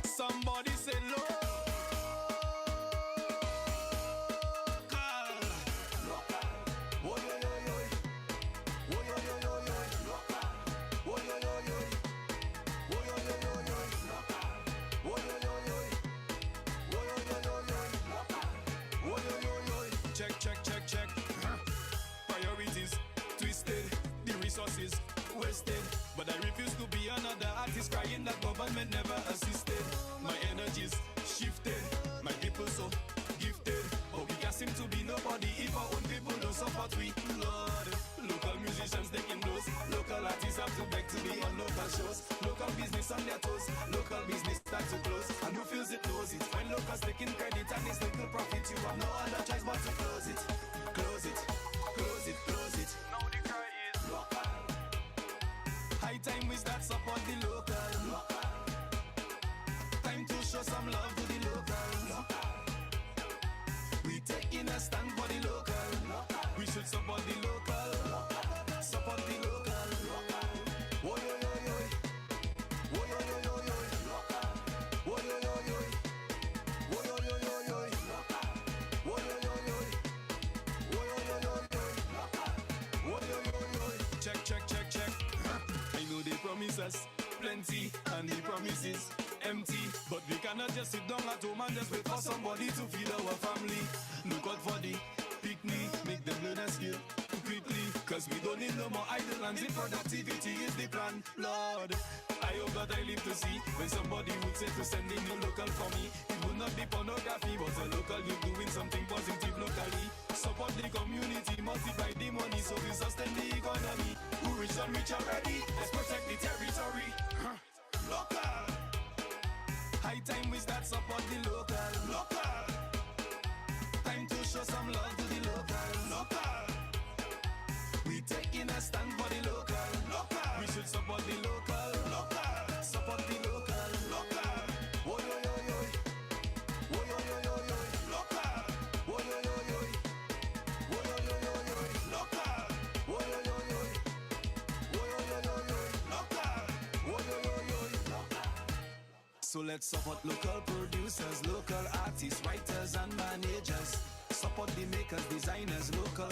Somebody say local. Woy, yo, yo, yo. Woy, yo, yo, yo, yo. Woy, yo, yo, yo. Woy, yo, yo, yo, yo. Woy, yo, yo, yo. Woy, yo, yo, yo, yo. Woy, yo, yo, yo. Check, check, check, check. Priorities twisted, the resources wasted. But I refuse to be another artist crying that government never assisted. My energies shifted, my people so gifted. But we can't seem to be nobody if our own people don't support we. Lord, local musicians taking those. Local artists have to beg to be on local shows. Local business on their toes. Local business start to close. And who feels it knows it. When locals taking credit and it's little profit, you have no other choice but to close it. Close it, close it, close it. Now the cry is local. High time we start support the local. Local. Time to show some love to the local. Local. We taking a stand for the local. Local. We should support the local. Local. Support the local. Local. Woy, yo, yo, yo. Woy, yo, yo, yo, yo. Local. Woy, yo, yo, yo. Woy, yo, yo, yo, yo. Local. Woy, yo, yo, yo. Woy, yo, yo, yo, yo. Local. Woy, yo, yo, yo. Check, check, check, check. I know they promise us plenty and the promises empty, but we cannot just sit down at home and just wait for somebody to feed our family. Look out for the picnic, make them learn a skill quickly, cause we don't need no more idle hands. In productivity is the plan, Lord. I hope that I live to see when somebody would say to send in a local for me. It would not be pornography, but a local youth doing something positive locally. Support the community, multiply the money so we sustain the economy. Who rich and rich already, let's protect the territory. Local. High time we start support the local. Local. Time to show some love to the local. Local. We taking a stand for the local. Local. We should support the local. Local. Support the local. Local. Woy, yo, yo, yo. Woy, yo, yo, yo, yo. Local. Woy, yo, yo, yo. Woy, yo, yo, yo, yo. Local. Woy, yo, yo, yo. Woy, yo, yo, yo, yo. Local. Woy, yo, yo, yo. Local. So let's support local producers, local artists, writers and managers. Support the makers, designers, local.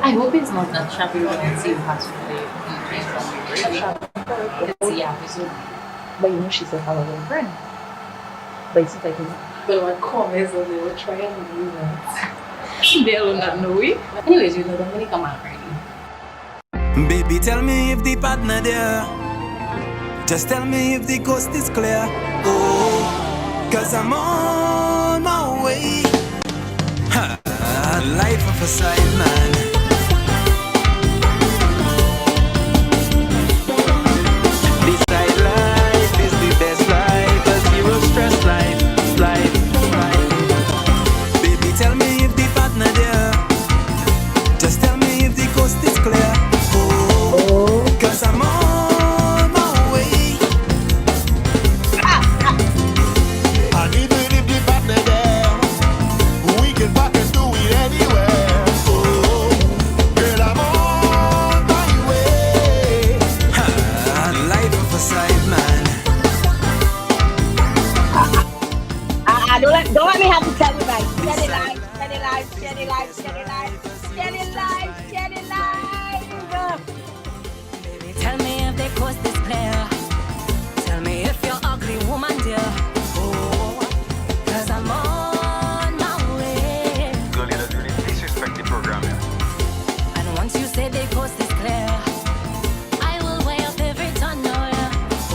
I hope it's not a shabby one and see has to play it's the episode. But you know she's a Halloween friend. But it's like But what comments they were trying to do that. They will not know it. Anyways, you know the money come out already. Baby, tell me if the partner there. Just tell me if the coast is clear. Oh, cause I'm on my way. Ha, life of a side man. This side life is the best life. A zero stress life. Baby, tell me if the partner there. Just tell me if the coast is clear. Oh, cause I'm on my way. And even if the partner there, we can back and do it anywhere. Oh, girl, I'm on my way. Ha, life of a side man. don't let me have to tell you guys. Shelly live, Shelly live, Shelly live, Shelly live, Shelly live, Shelly live. Tell me if the coast is clear. Tell me if you're ugly woman, dear. Oh, cause I'm on my way. Girl, you don't really please respect the program, yeah. And once you say the coast is clear, I will weigh up every tunnel.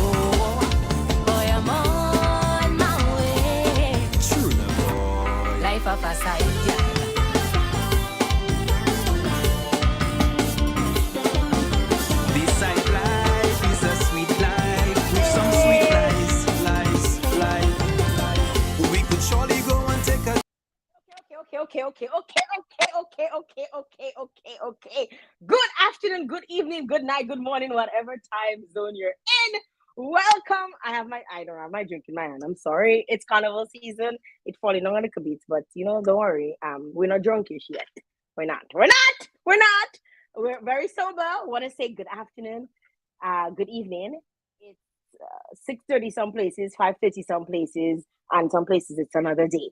Oh, boy, I'm on my way. True, no boy. Life up a side, yeah. This side life is a Okay. Good afternoon, good evening, good night, good morning, whatever time zone you're in. Welcome. I don't have my drink in my hand. I'm sorry. It's carnival season. It's falling on the beats, but don't worry. We're not drunkish yet. We're not. We're very sober. Want to say good afternoon, good evening. It's 6:30 some places, 5:30 some places, and some places it's another day.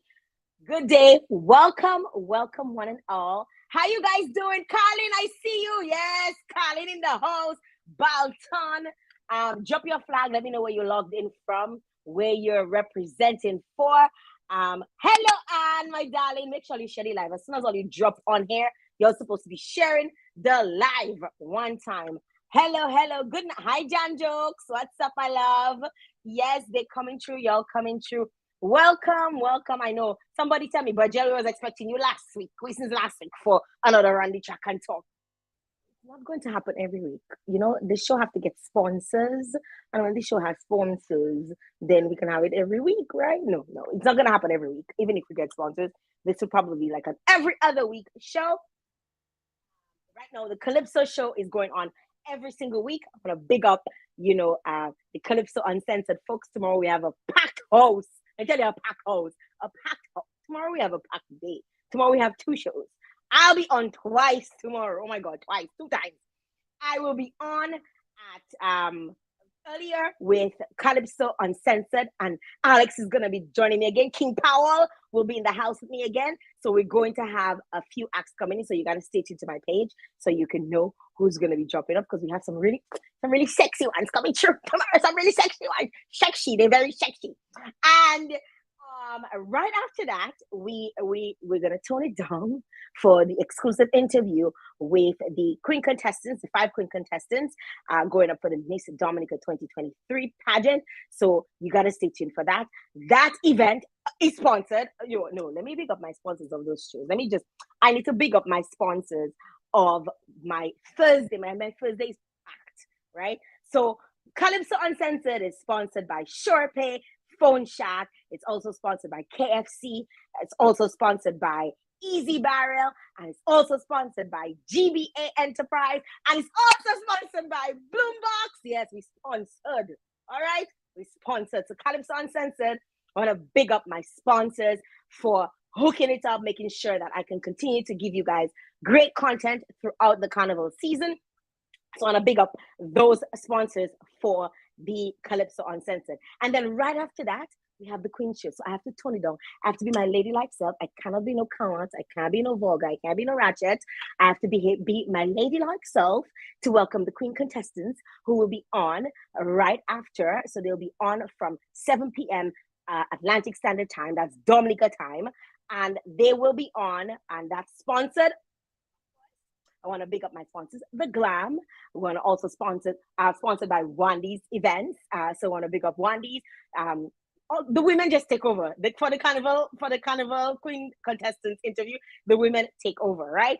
Good day. Welcome one and all. How you guys doing? Colin, I see you. Yes, Colin in the house. Balton. Drop your flag. Let me know where you're logged in from, where you're representing for. Hello, Anne, my darling. Make sure you share the live. As soon as all you drop on here, you're supposed to be sharing the live one time. Hello. Good night. Hi, Jan Jokes. What's up, I love? Yes, they're coming through. Y'all coming through. Welcome. I know somebody tell me, but Jelly was expecting you last week for another Randy Track and Talk. It's not going to happen every week. The show have to get sponsors, and when the show has sponsors, then we can have it every week, right? No, it's not going to happen every week. Even if we get sponsors, this will probably be like an every other week show. Right now, the Calypso show is going on every single week. I'm gonna big up, the Calypso Uncensored folks. Tomorrow we have a packed house. I tell you, a packed house. Tomorrow we have a packed day. Tomorrow we have 2 shows. I'll be on twice tomorrow. Oh my God, twice, 2 times. I will be on at earlier with Calypso Uncensored, and Alex is gonna be joining me again. King Powell will be in the house with me again. So we're going to have a few acts coming in. So you gotta stay tuned to my page so you can know who's gonna be dropping up, because we have some really sexy ones coming through tomorrow. Some really sexy ones. Sexy, they're very sexy. And right after that, we're gonna tone it down for the exclusive interview with the queen contestants, the 5 queen contestants, going up for the Miss Dominica 2023 pageant. So you gotta stay tuned for that. That event is sponsored. Let me big up my sponsors of those shows. I need to big up my sponsors of my Thursday. My Thursday is packed, right? So Calypso Uncensored is sponsored by SurePay, Phone Shack. It's also sponsored by KFC. It's also sponsored by Easy Barrel, and it's also sponsored by GBA Enterprise, and it's also sponsored by Bloombox. Yes, we sponsored. All right, we sponsored. So Calypso Uncensored, I want to big up my sponsors for hooking it up, making sure that I can continue to give you guys great content throughout the carnival season. So I want to big up those sponsors for the Calypso Uncensored. And then right after that, we have the Queen Show. So I have to tone it down. I have to be my ladylike self. I cannot be no cunt. I can't be no vulgar. I can't be no ratchet. I have to be my ladylike self to welcome the Queen contestants who will be on right after. So they'll be on from 7 p.m. Atlantic Standard Time. That's Dominica time. And they will be on, and that's sponsored. I want to big up my sponsors, The Glam. We want to also sponsored by Wandy's events. So I want to big up Wandy's. The women just take over for the carnival queen contestants interview. The women take over, right?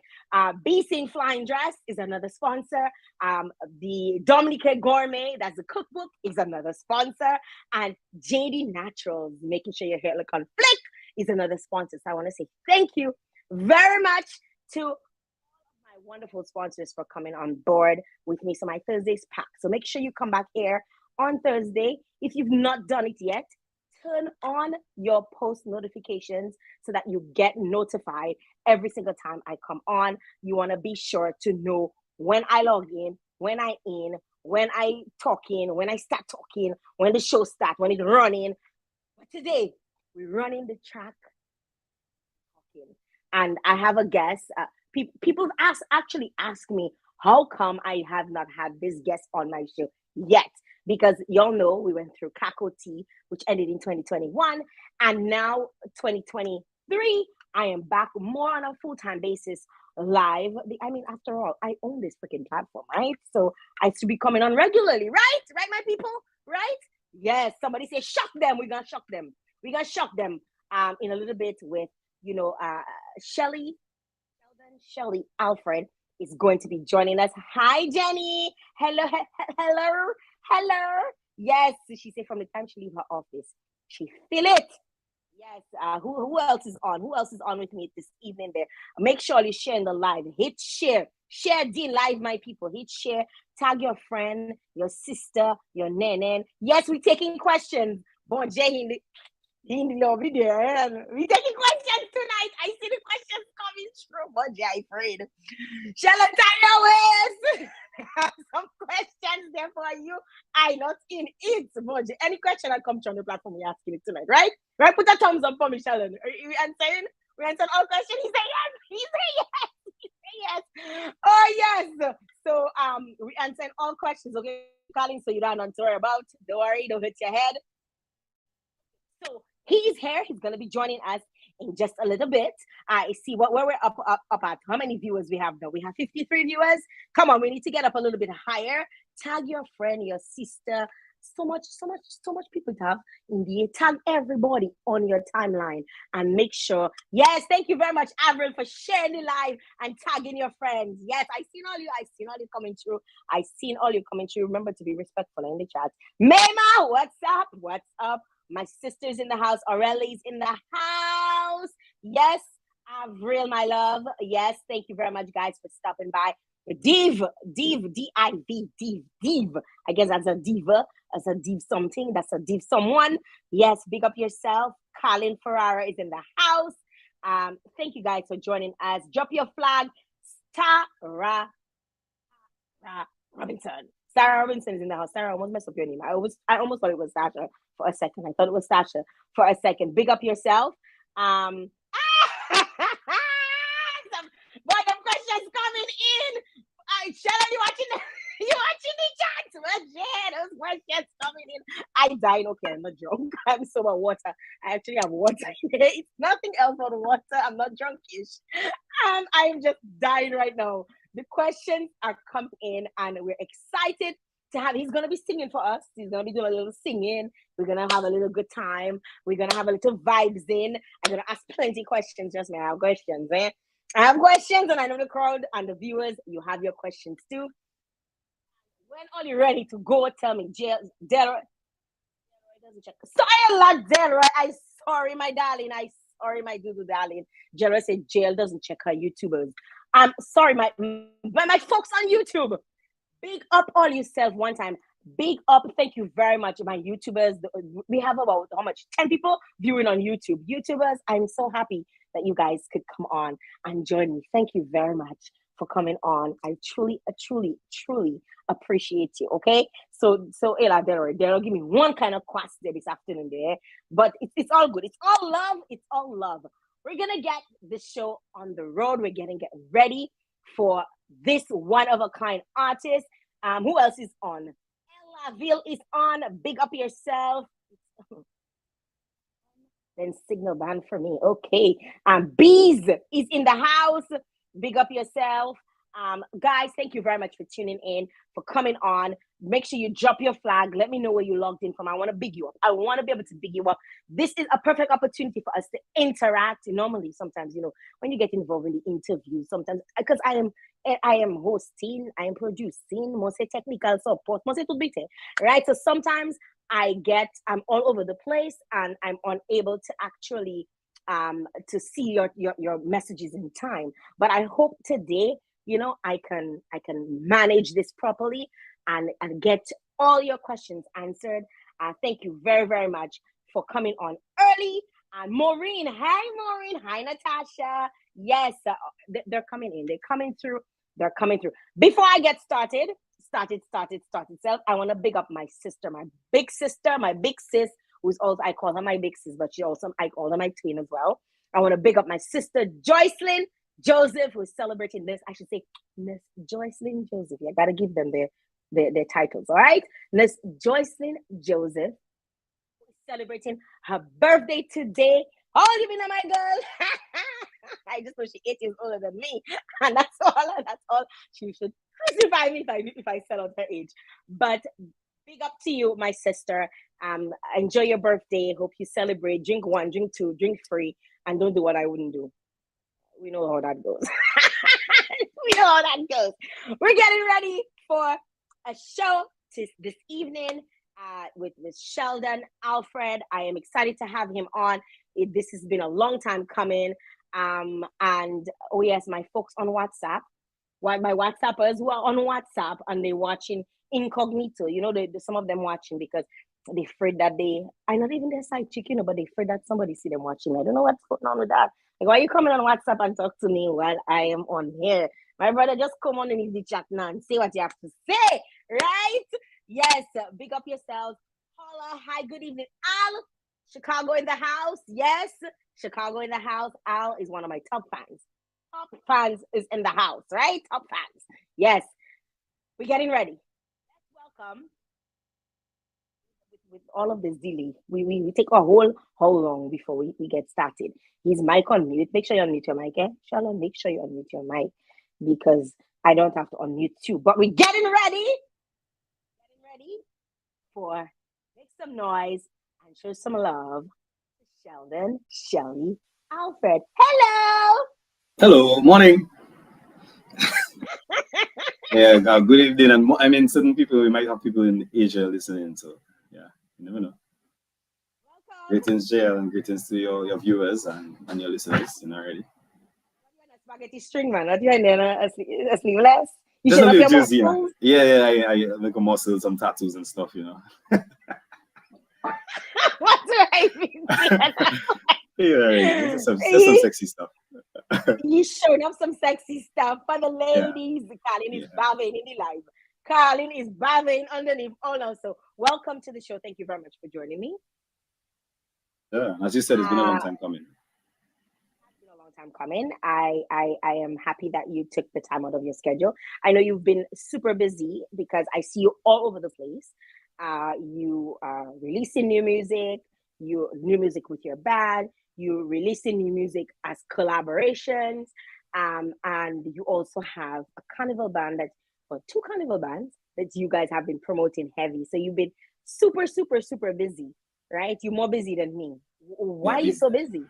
Be Seen Flying Dress is another sponsor. The Dominica Gourmet, that's the cookbook, is another sponsor. And JD Naturals, making sure your hair look on flick, is another sponsor. So I want to say thank you very much to all of my wonderful sponsors for coming on board with me. So my Thursday's packed. So make sure you come back here on Thursday. If you've not done it yet, turn on your post notifications so that you get notified every single time I come on. You want to be sure to know when I log in, when I talking, when I start talking, when the show starts, when it's running. But today, we're running the track talking. And I have a guest. People actually ask me, how come I have not had this guest on my show yet? Because y'all know we went through Kako T, which ended in 2021. And now 2023, I am back more on a full-time basis live. After all, I own this freaking platform, right? So I should be coming on regularly, right? Right, my people? Right? Yes, somebody say, shock them. We're going to shock them. We're going to shock them in a little bit with, Shelly, Sheldon, Shelly, Alfred is going to be joining us. Hi, Jenny. Hello. Yes, she said from the time she leave her office, she feel it. Yes. Who else is on? Who else is on with me this evening? There. Make sure you share in the live. Hit share. Share the live, my people. Hit share. Tag your friend, your sister, your nene. Yes, we're taking questions. Bon, Jay, in lovely there. We taking questions tonight. I see the questions coming through. But Jay, afraid. Sheldon, tie your waist. Have some questions there for you. I not in it. But any question that comes from the platform, we're asking it tonight, right? Right? Put a thumbs up for me, Sheldon. We answering? We answered all questions. He said yes. He said yes. He said yes. Oh yes. So we answered all questions. Okay, Colin. So you don't have to worry about. Don't worry. Don't hit your head. So he's here. He's gonna be joining us in just a little bit. I see where we're up at. How many viewers we have now? We have 53 viewers. Come on, we need to get up a little bit higher. Tag your friend, your sister. So much people to have in the tag everybody on your timeline and make sure. Yes, thank you very much, Avril, for sharing the live and tagging your friends. Yes, I seen all you coming through. I seen all you coming through. Remember to be respectful in the chat. Mema, what's up? What's up? My sister's in the house. Aurelie's in the house. Yes, Avril, my love. Yes, thank you very much, guys, for stopping by. Div, D-I-V, Div. I guess that's a diva. That's a div something. That's a div someone. Yes, big up yourself. Colin Ferrara is in the house. Thank you guys for joining us. Drop your flag. Sarah Robinson. Sarah Robinson is in the house. Sarah, I almost messed up your name. I almost thought it was Sasha for a second. I thought it was Sasha for a second. Big up yourself. Boy, them questions coming in. Shelly, you watching the chat? Well, yeah, those questions coming in. I died. Okay, I'm not drunk. I'm sober water. I actually have water in there. It's nothing else but water. I'm not drunkish. And I'm just dying right now. The questions are coming in, and we're excited to have. He's gonna be singing for us. He's gonna be doing a little singing. We're gonna have a little good time. We're gonna have a little vibes in. I'm gonna ask plenty questions. Just me, I have questions, eh? I have questions, and I know the crowd and the viewers, you have your questions too. When are you ready to go? Tell me, Jael, Delroy doesn't check. Sorry, Delroy. I sorry, my darling. I sorry, my doodle darling. Delroy said Jael doesn't check her YouTubers. I'm sorry, my folks on YouTube. Big up all yourself one time. Big up, thank you very much, my YouTubers. We have about how much? 10 people viewing on YouTube. YouTubers, I'm so happy that you guys could come on and join me. Thank you very much for coming on. I truly appreciate you. Okay, so Ella, Daryl, give me one kind of quest there this afternoon there, but it's all good. It's all love. It's all love. We're gonna get the show on the road. We're gonna get ready for this one of a kind artist. Who else is on? Ville is on. Big up yourself. Then signal ban for me. Okay. Bees is in the house. Big up yourself. Guys, thank you very much for tuning in, for coming on. Make sure you drop your flag. Let me know where you logged in from. I want to big you up. I want to be able to big you up. This is a perfect opportunity for us to interact. Normally, sometimes, when you get involved in the interview, sometimes, because I am hosting, I am producing, most technical support, most to be right? So sometimes I'm all over the place and I'm unable to actually to see your messages in time. But I hope today, I can manage this properly and get all your questions answered. Thank you very, very much for coming on early. And Maureen, hi Maureen, hi Natasha. Yes, they're coming in. They're coming through. Before I get started self, I want to big up my sister, my big sis, who's also, I call her my big sis, but I call her my twin as well. I want to big up my sister Joycelyn Joseph, who's celebrating this. I should say Miss Joycelyn Joseph. I gotta give them their titles, all right? Miss Joycelyn Joseph is celebrating her birthday today. How old you been, my girl? I just know she's 8 years older than me, and that's all. She should crucify me if I sell out her age. But big up to you, my sister. Enjoy your birthday. Hope you celebrate. Drink 1, drink 2, drink 3, and don't do what I wouldn't do. We know how that goes. We're getting ready for a show this evening with Sheldon, Alfred. I am excited to have him on. This has been a long time coming. And oh yes, my folks on WhatsApp, my WhatsAppers who are on WhatsApp and they're watching incognito. You know, some of them watching because they're afraid that I'm not even their side chick, but they're afraid that somebody see them watching. I don't know what's going on with that. Like, why are you coming on WhatsApp and talk to me while I am on here? My brother, just come on in the chat now and say what you have to say, right? Yes, big up yourselves. Holla, hi, good evening. Al, Chicago in the house. Yes, Chicago in the house. Al is one of my top fans. Top fans is in the house, right? Top fans. Yes, we're getting ready. Let's welcome. With all of this delay, we take a whole how long before we get started. His mic on mute. Make sure you unmute your mic, Sheldon, make sure you unmute your mic because I don't have to unmute you. But we're getting ready. Getting ready for make some noise and show some love to Sheldon, Shelly, Alfred. Hello. Hello, morning. Yeah, good evening. And I mean, certain people, we might have people in Asia listening, so yeah, you never know. Welcome. Greetings, Jael, and greetings to your viewers and your listeners, already. You're a spaghetti string man. What you in there? A sleeveless? You Just should a have little your jersey, muscles. Yeah, I make a muscle, some tattoos and stuff, What's right? Yeah, just some sexy stuff. He's showing up some sexy stuff for the ladies. Yeah. Colin is babbling in the live. Colin is babbling underneath. Oh no! So welcome to the show. Thank you very much for joining me. Yeah, as you said, it's been a long time coming. It's been a long time coming. I am happy that you took the time out of your schedule. I know you've been super busy because I see you all over the place. You are releasing new music. New music with your band. You're releasing new music as collaborations, and you also have a carnival band two carnival bands that you guys have been promoting heavy. So you've been super, super, super busy, right? You're more busy than me. Why are you so busy?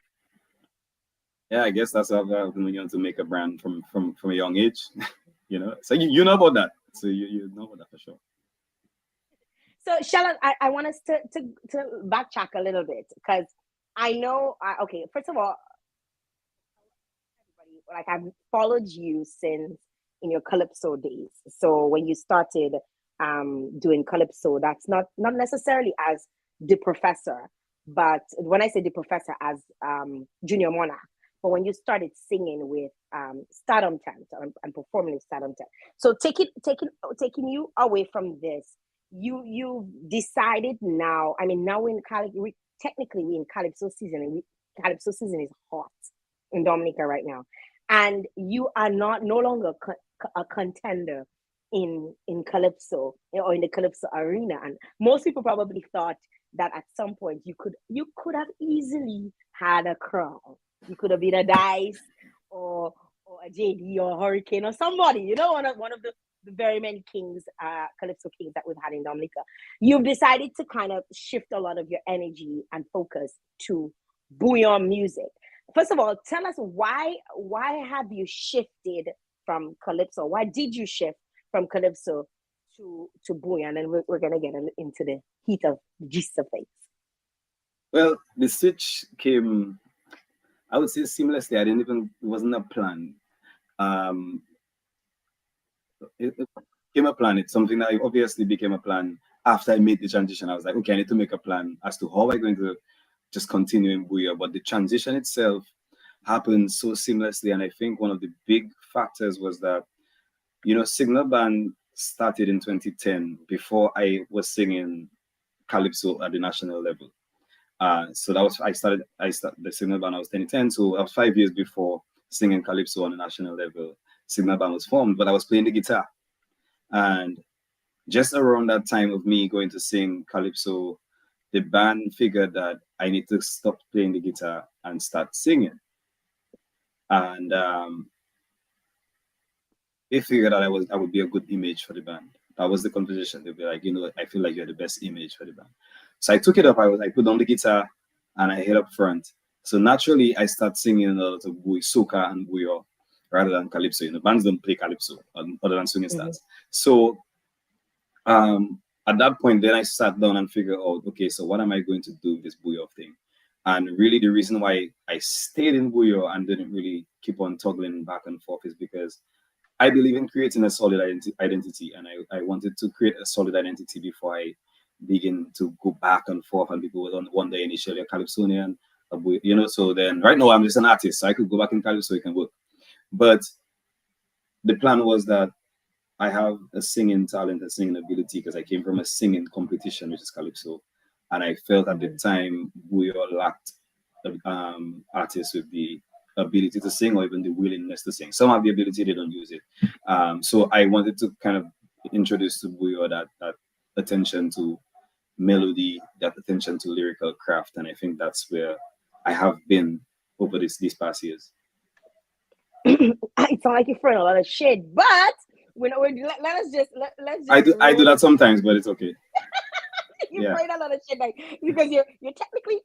Yeah, I guess that's how I've been wanting to make a brand from a young age, So you know about that. So you know about that for sure. So Sheldon, I want us to backtrack a little bit because I know. Okay, first of all, like I've followed you since in your calypso days. So when you started doing calypso, that's not necessarily as the professor, but when I say the professor, as junior monarch. But when you started singing with Stardom Tent and performing with Stardom Tent, so taking you away from this, you decided now. I mean, now we're in technically we're in calypso season, and calypso season is hot in Dominica right now, and you are no longer a contender in calypso or in the calypso arena. And most people probably thought that at some point you could have easily had a crown. You could have been a Dice or a JD or a Hurricane or somebody, one of the very many kings, calypso kings that we've had in Dominica. You've decided to kind of shift a lot of your energy and focus to bouillon music. First of all, tell us why have you shifted from calypso? Why did you shift from calypso to bouillon? And we're gonna get into the heat of the gist of things. Well, the switch came, I would say, seamlessly. It wasn't a plan. It became a plan. It's something that obviously became a plan after I made the transition. I was like, okay, I need to make a plan as to how I'm going to just continue in bouillon. But the transition itself happened so seamlessly. And I think one of the big factors was that, Signal Band started in 2010 before I was singing calypso at the national level. So that was I started the Signal Band. I was 2010, so I was 5 years before singing calypso on the national level. Signal Band was formed, but I was playing the guitar, and just around that time of me going to sing calypso, the band figured that I need to stop playing the guitar and start singing, and they figured that I would be a good image for the band. That was the conversation. They'd be like, I feel like you're the best image for the band. So I took it up. I put on the guitar and I hit up front. So naturally, I start singing a lot of soca and bouillon rather than calypso. Bands don't play calypso other than swinging stars. So at that point, then I sat down and figured out, okay, so what am I going to do with this bouillon thing? And really, the reason why I stayed in Buyo and didn't really keep on toggling back and forth is because I believe in creating a solid identity, and I wanted to create a solid identity before I begin to go back and forth. And people would wonder initially a Calypsonian, So then, right now, I'm just an artist, so I could go back in Calypso, it can work. But the plan was that I have a singing talent, a singing ability, because I came from a singing competition, which is Calypso. And I felt at the time we all lacked artists with the ability to sing or even the willingness to sing. Some have the ability, they don't use it. So I wanted to kind of introduce to Buyo that attention to melody, that attention to lyrical craft. And I think that's where I have been over these past years. It sounds like you're throwing a lot of shade, but let's just I do that sometimes, but it's okay. You're throwing a lot of shit, like, because you're technically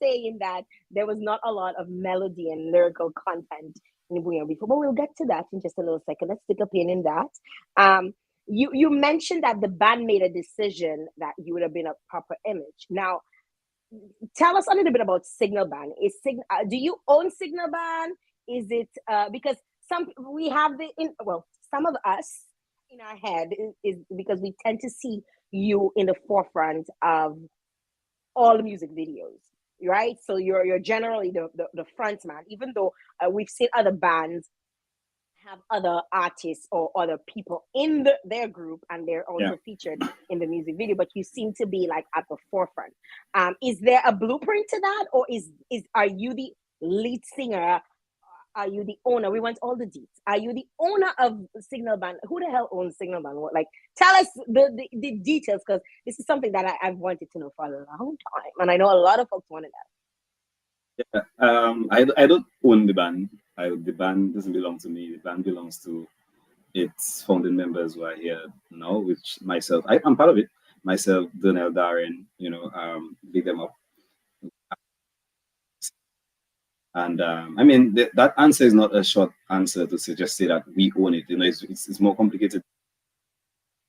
saying that there was not a lot of melody and lyrical content in Buyo before, but we'll get to that in just a little second. Let's stick a pin in that. You mentioned that the band made a decision that you would have been a proper image. Now, tell us a little bit about Signal Band. Do you own Signal Band? Is it because some of us in our head is because we tend to see you in the forefront of all the music videos, right? So you're generally the front man, even though we've seen other bands have other artists or other people in their group and they're also featured in the music video, but you seem to be like at the forefront. Is there a blueprint to that, or are you the lead singer? Are you the owner? We want all the deets. Are you the owner of Signal Band? Who the hell owns Signal Band? Like, tell us the details, because this is something that I've wanted to know for a long time, and I know a lot of folks wanted that. Yeah, I don't own the band. The band doesn't belong to me. The band belongs to its founding members who are here now, which myself, I'm part of it. Myself, Donnell, Darren, big them up. And I mean, that answer is not a short answer to just say that we own it. It's more complicated.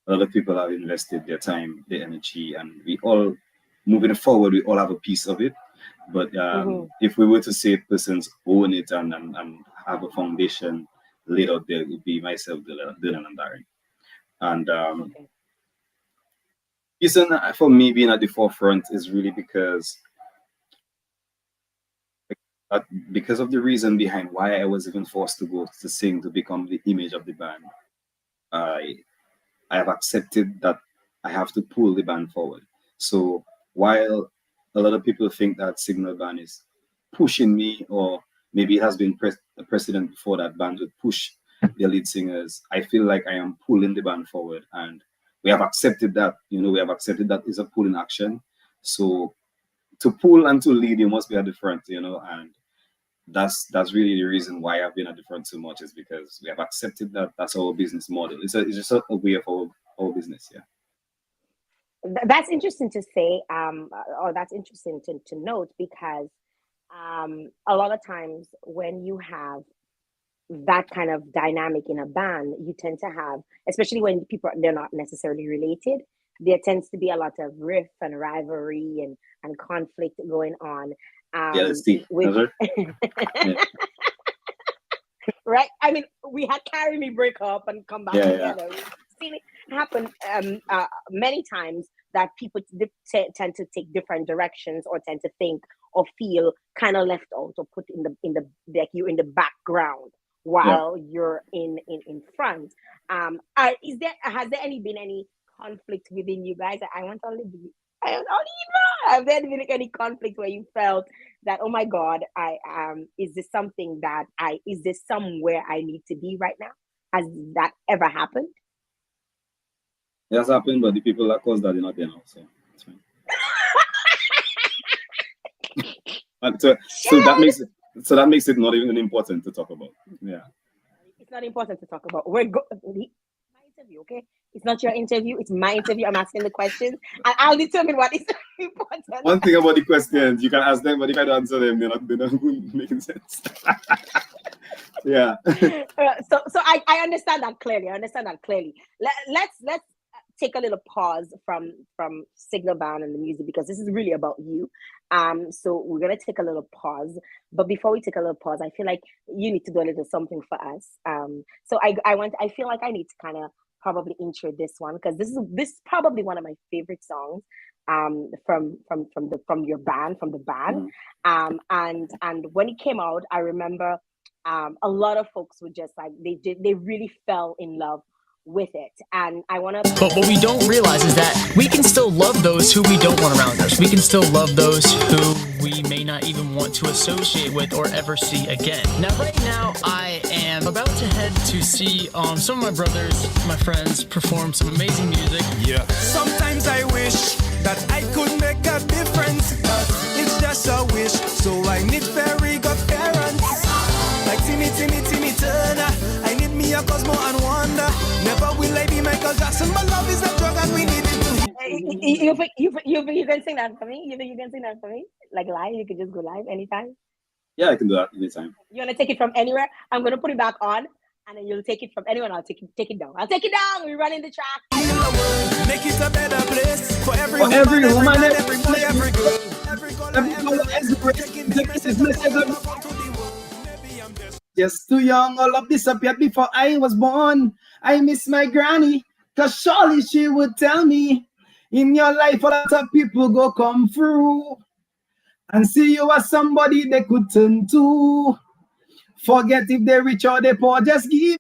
A lot of people have invested their time, their energy, and we all, moving forward, we all have a piece of it. But if we were to say persons own it and have a foundation laid out there, it would be myself, Dylan, and Darren. And reason for me being at the forefront is really because of the reason behind why I was even forced to go to sing to become the image of the band. I have accepted that I have to pull the band forward. So while a lot of people think that Signal Band is pushing me, or maybe it has been a precedent before that band would push their lead singers, I feel like I am pulling the band forward, and we have accepted that. We have accepted that is a pulling action. So to pull and to lead, you must be at the front, and that's really the reason why I've been at the front so much, is because we have accepted that that's our business model. It's just a way of our business. Yeah. That's interesting to say, or that's interesting to note, because a lot of times when you have that kind of dynamic in a band, you tend to have, especially when they're not necessarily related, there tends to be a lot of riff and rivalry and conflict going on. Right? I mean, we had Carry Me break up and come back together. Yeah. We've seen it happen many times, that people tend to take different directions, or tend to think or feel kind of left out, or put like you're in the background while you're in front. Has there been any conflict within you guys? Have there been any conflict where you felt that, oh my God, is this somewhere I need to be right now? Has that ever happened? It has happened, but the people that caused that are not there now, so it's fine. So that makes it not even important to talk about. Yeah. It's not important to talk about. My interview, okay? It's not your interview. It's my interview. I'm asking the questions, and I'll determine what is important. One thing about the questions, you can ask them, but if I don't answer them, they're not making sense. Yeah. So I understand that clearly. Let's take a little pause from Signal Band and the music because this is really about you. So we're gonna take a little pause. But before we take a little pause, I feel like you need to do a little something for us. So I feel like I need to kind of probably intro this one because this is probably one of my favorite songs from your band, from the band. And when it came out, I remember a lot of folks were just like they really fell in love with it. And I want to But what we don't realize is that we can still love those who we don't want around us. We can still love those who we may not even want to associate with or ever see again. Now, right now, I am about to head to see some of my brothers, my friends, perform some amazing music. Yeah. Sometimes I wish that I could make a difference, but it's just a wish. So I need very good parents. Like Timmy Turner. I need me a Cosmo and Wanda. Never will I be Michael Jackson. My love is a drug and we need it. you can sing that for me. You can sing that for me, like live. You can just go live anytime. Yeah, I can do that anytime. You want to take it from anywhere? I'm gonna put it back on, and then you'll take it from anyone. I'll take it down. I'll take it down. We're running the track. Make it a better place for every For every woman, woman, every boy, every girl, every color, every every color, every race. race. Taking the message out to the world. Maybe I'm just Just too young, all of this appeared before I was born. I miss my granny, cause surely she would tell me, in your life a lot of people go come through and see you as somebody they could turn to. Forget if they rich or they poor, just give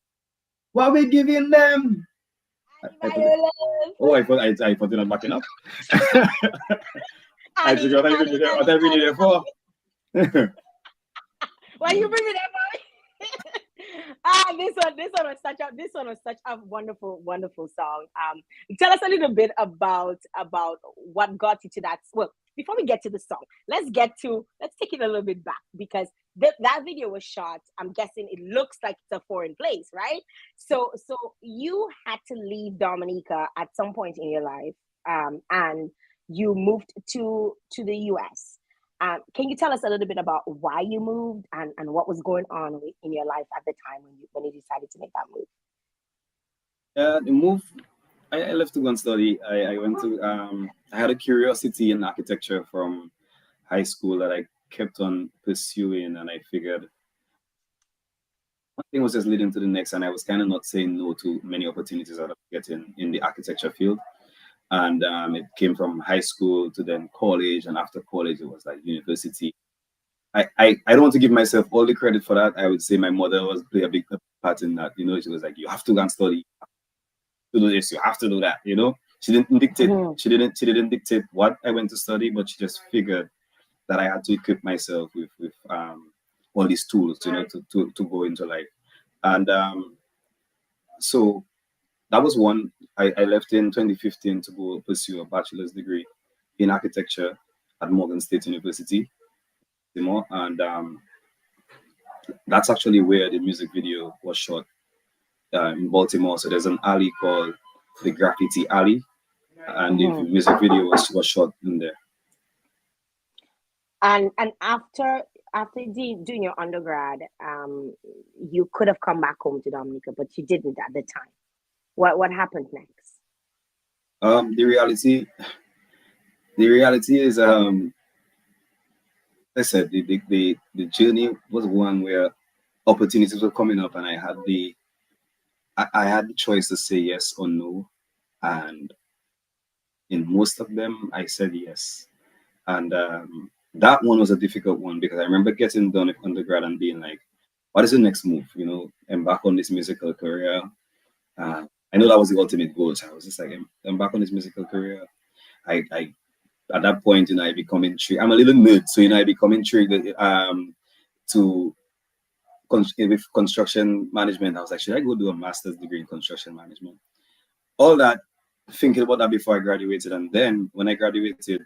what we're giving them. I thought you're not backing up. I forgot what I really there for. Why you bring me that boy? This one was such a wonderful song. Tell us a little bit about what got you to that. Well, before we get to the song, let's take it a little bit back because that video was shot. I'm guessing it looks like it's a foreign place, right? So you had to leave Dominica at some point in your life, and you moved to the US. Can you tell us a little bit about why you moved and what was going on in your life at the time when you decided to make that move? The move, I left to go and study. I went to, I had a curiosity in architecture from high school that I kept on pursuing, and I figured one thing was just leading to the next, and I was kind of not saying no to many opportunities that I was getting in the architecture field. And it came from high school to then college, and after college it was like university. I don't want to give myself all the credit for that. I would say my mother was play a big part in that. You know, she was like, you have to go and study, you have to do this, you have to do that. You know, she didn't dictate. She didn't dictate what I went to study, but she just figured that I had to equip myself with all these tools, you know, to go into life. And so that was one. I left in 2015 to go pursue a bachelor's degree in architecture at Morgan State University. And that's actually where the music video was shot, in Baltimore. So there's an alley called the Graffiti Alley, and the music video was shot in there. And after doing your undergrad, you could have come back home to Dominica, but you didn't at the time. What happened next? The reality is, I said the journey was one where opportunities were coming up, and I had the choice to say yes or no, and in most of them I said yes, and that one was a difficult one because I remember getting done with undergrad and being like, what is the next move? You know, embark on this musical career. I know that was the ultimate goal. So I was just like, embark on this musical career. I at that point, you know, I become intrigued. I'm a little nerd, so you know, I become intrigued with construction management. I was like, should I go do a master's degree in construction management? All that, thinking about that before I graduated, and then when I graduated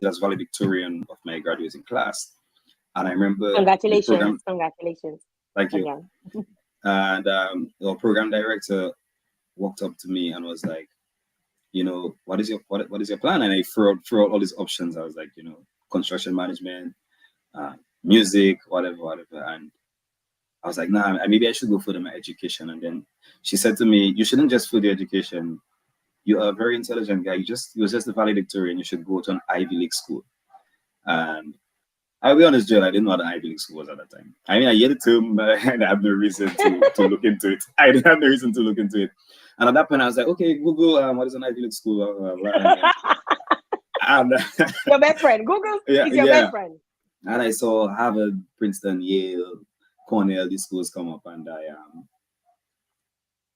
as valedictorian of my graduating class. And I remember congratulations. Thank you. And the program director walked up to me and was like, you know, what is your plan? And I threw out all these options. I was like, you know, construction management, music, whatever. And I was like, nah, maybe I should go further my education. And then she said to me, you shouldn't just further education. you're a very intelligent guy. You're just a valedictorian. You should go to an Ivy League school. And I'll be honest, Joel, I didn't know what an Ivy League school was at that time. I mean, I heard the term, but I had no reason to look into it. I didn't have no reason to look into it. And at that point, I was like, okay, Google, what is an Ivy League school? Blah, blah, blah. And, Your best friend. Google is your best friend. And I saw Harvard, Princeton, Yale, Cornell, these schools come up, and I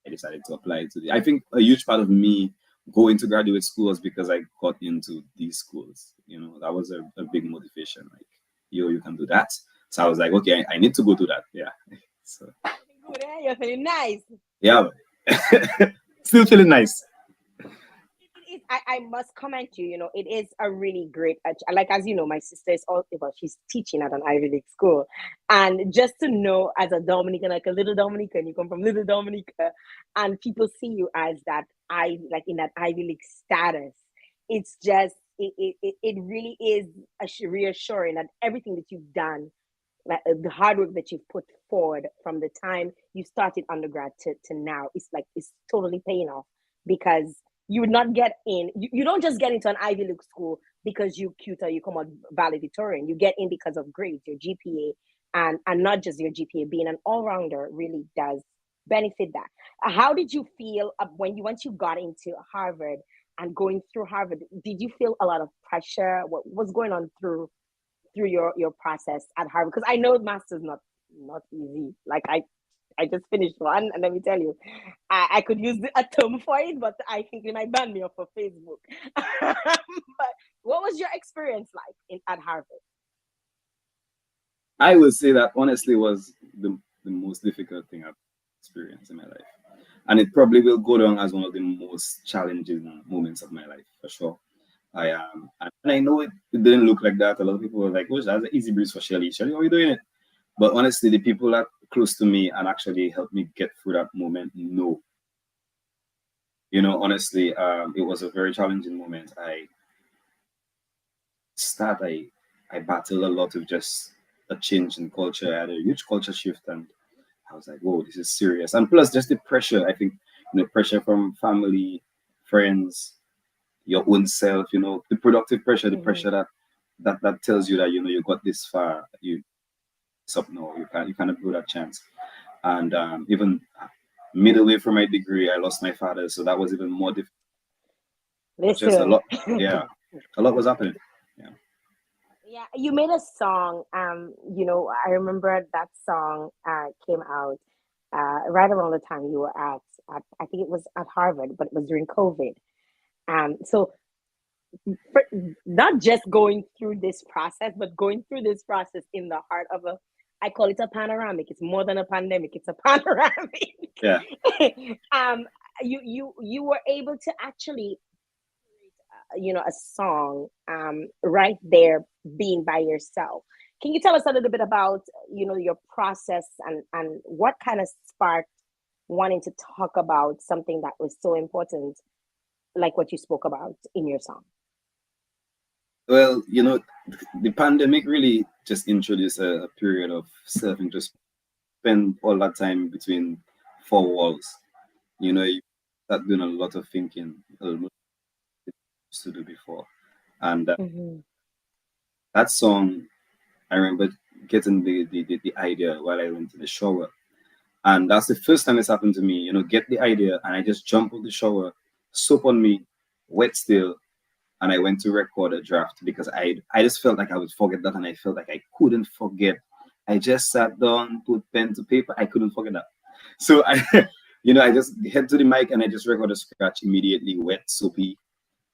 decided to apply to I think a huge part of me going to graduate school was because I got into these schools. You know, that was a big motivation. Like, you can do that. So I was like, okay, I need to go do that. Yeah. So Good, eh? You're feeling nice. yeah. Still feeling nice. I must comment you, you know, it is a really great, like, as you know, my sister is all about, she's teaching at an Ivy League school. And just to know, as a Dominican, like a little Dominican, you come from little Dominica, and people see you as that, like in that Ivy League status, it's just, it really is reassuring that everything that you've done, like the hard work that you've put forward from the time you started undergrad to now, it's totally paying off, because you would not get in. You don't just get into an Ivy League school because you're cute or you come out valedictorian. You get in because of grades, your GPA, and not just your GPA. Being an all-rounder really does benefit that. How did you feel once you got into Harvard and going through Harvard? Did you feel a lot of pressure? What was going on through your process at Harvard? Because I know master's not easy. Like I just finished one, and let me tell you, I could use a term for it, but I think they might ban me off of Facebook. But what was your experience like at Harvard? I would say that honestly was the most difficult thing I've experienced in my life. And it probably will go down as one of the most challenging moments of my life, for sure. And I know it didn't look like that. A lot of people were like, oh, that's an easy breeze for Shelly. Shelly, how are you doing it? But honestly, the people that close to me and actually helped me get through that moment, no. You know, honestly, it was a very challenging moment. I battled a lot of just a change in culture. I had a huge culture shift, and I was like, whoa, this is serious. And plus just the pressure, I think, you know, pressure from family, friends, your own self, you know, the productive pressure, the pressure that tells you that, you know, you got this far, up now, you cannot do that chance. And even midway from my degree, I lost my father, so that was even more difficult. Listen. Just a lot, yeah, a lot was happening. Yeah, you made a song. You know, I remember that song came out right around the time you were at I think it was at Harvard, but it was during COVID. So not just going through this process, but going through this process in the heart of I call it a panoramic. It's more than a pandemic. It's a panoramic. Yeah. You were able to actually, you know, a song right there being by yourself. Can you tell us a little bit about, you know, your process and what kind of sparked wanting to talk about something that was so important, like what you spoke about in your song? Well, you know, the pandemic really just introduced a period of self-introspection. Spend all that time between four walls. You know, you start doing a lot of thinking, to do before. And that song, I remember getting the idea while I went to the shower. And that's the first time it's happened to me, you know, get the idea and I just jump out the shower, soap on me, wet still, and I went to record a draft because I just felt like I would forget that, and I felt like I couldn't forget. I just sat down, put pen to paper, I couldn't forget that. So I just head to the mic and I just record a scratch immediately, wet, soapy.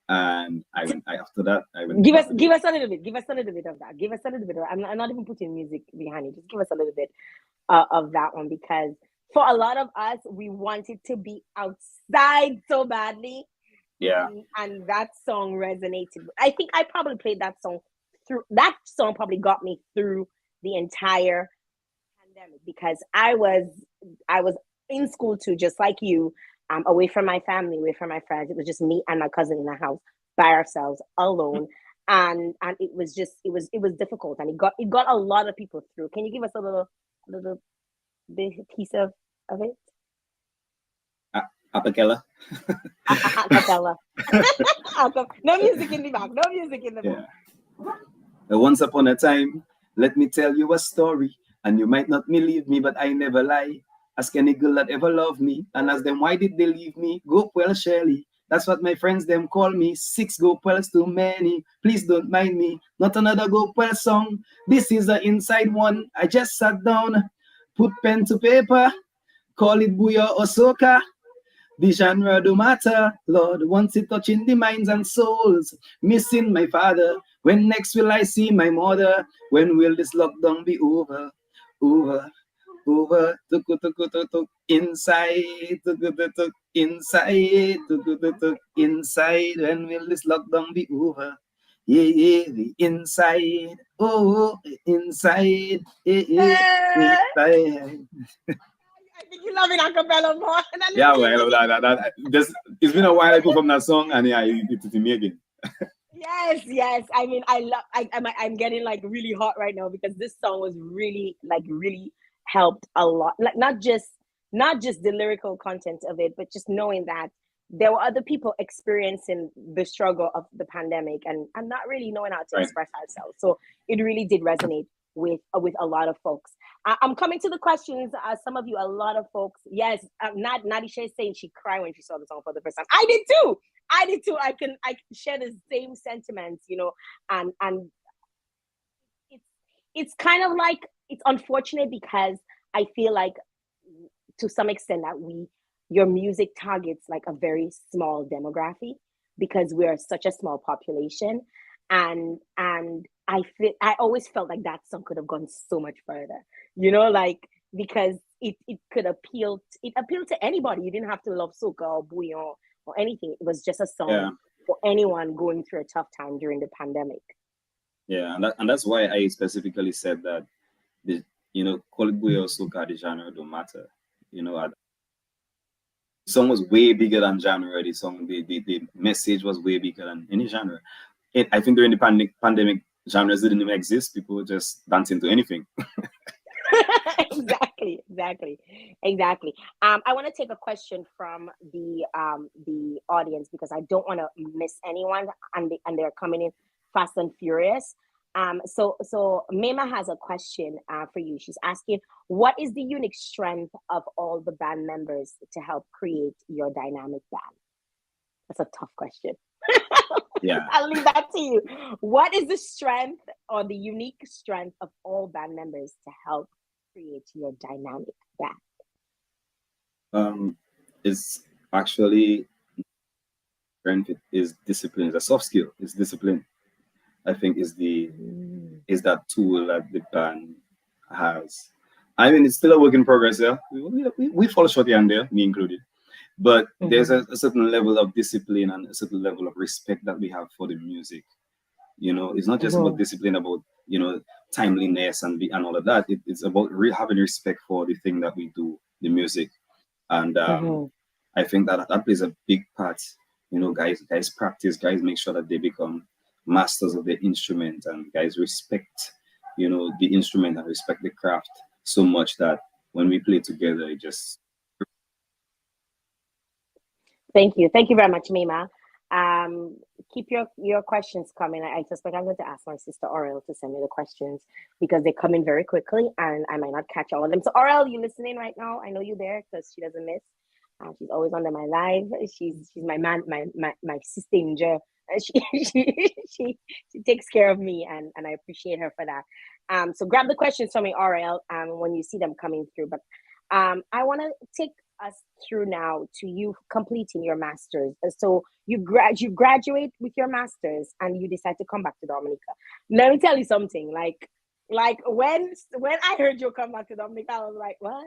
And after that I went. Give us a little bit. Give us a little bit of that. Give us a little bit of. I'm not even putting music behind it. Just give us a little bit of that one, because for a lot of us, we wanted to be outside so badly. Yeah. And that song resonated. I think I probably played that song through. That song probably got me through the entire pandemic, because I was in school too, just like you. Away from my family, away from my friends. It was just me and my cousin in the house by ourselves, alone. And it was difficult, and it got a lot of people through. Can you give us a little bit piece of it? Apakela. Acapella. No music in the back. No music in the back. Once upon a time, let me tell you a story, and you might not believe me, but I never lie. Ask any girl that ever loved me, and ask them why did they leave me? Go well, Shelly. That's what my friends them call me. 6 go wells too many. Please don't mind me. Not another go well song. This is the inside one. I just sat down, put pen to paper, call it booyah or soca. The genre do matter, Lord, once it touching the minds and souls. Missing my father, when next will I see my mother? When will this lockdown be over? Over, over, tuk, inside, tuk, inside, tuk, inside. When will this lockdown be over? Yeah, the inside, oh, inside, inside. I think you love it acapella more. Yeah, well, it's been a while I performed that song, and yeah, it's me again. Yes. I mean, I'm getting like really hot right now because this song was really helped a lot. Like not just the lyrical content of it, but just knowing that there were other people experiencing the struggle of the pandemic and not really knowing how to express ourselves. So it really did resonate with a lot of folks. I'm coming to the questions. Some of you, a lot of folks. Yes, Nadisha is saying she cried when she saw the song for the first time. I did too. I can share the same sentiments, you know, and it's kind of like, it's unfortunate because I feel like to some extent that your music targets like a very small demographic because we are such a small population, and I always felt like that song could have gone so much further, you know, like because it could appeal to anybody. You didn't have to love soca or bouillon or anything. It was just a song for anyone going through a tough time during the pandemic. Yeah, and that's why I specifically said that call it bouillon or soca, the genre don't matter. You know, the song was way bigger than genre. The song, the message was way bigger than any genre. I think during the pandemic, genres didn't even exist. People were just dancing to anything. Exactly. I want to take a question from the audience because I don't want to miss anyone, and they're coming in fast and furious. So Mema has a question for you. She's asking, what is the unique strength of all the band members to help create your dynamic band? That's a tough question. Yeah, I'll leave that to you. What is the strength or the unique strength of all band members to help create your dynamic band? It's actually strength is discipline. It's a soft skill. It's discipline. I think is that tool that the band has. I mean, it's still a work in progress. Yeah, we fall short here and there, me included. But there's a certain level of discipline and a certain level of respect that we have for the music. You know, it's not just about discipline, about, you know, timeliness and all of that. It's about having respect for the thing that we do, the music. And I think that plays a big part. You know, guys practice, guys make sure that they become masters of their instrument, and guys respect, you know, the instrument and respect the craft so much that when we play together, it just... Thank you very much, Mima. Keep your questions coming. I suspect I'm going to ask my sister Aurel to send me the questions because they come in very quickly and I might not catch all of them. So Aurel, you listening right now? I know you're there because she doesn't miss. She's always under my live. She's my man, my sister. She takes care of me, and I appreciate her for that. So grab the questions from me, Aurel, when you see them coming through. But I want to take us through now to you completing your master's. So you graduate with your master's and you decide to come back to Dominica. Let me tell you something. Like when I heard you come back to Dominica, I was like, what?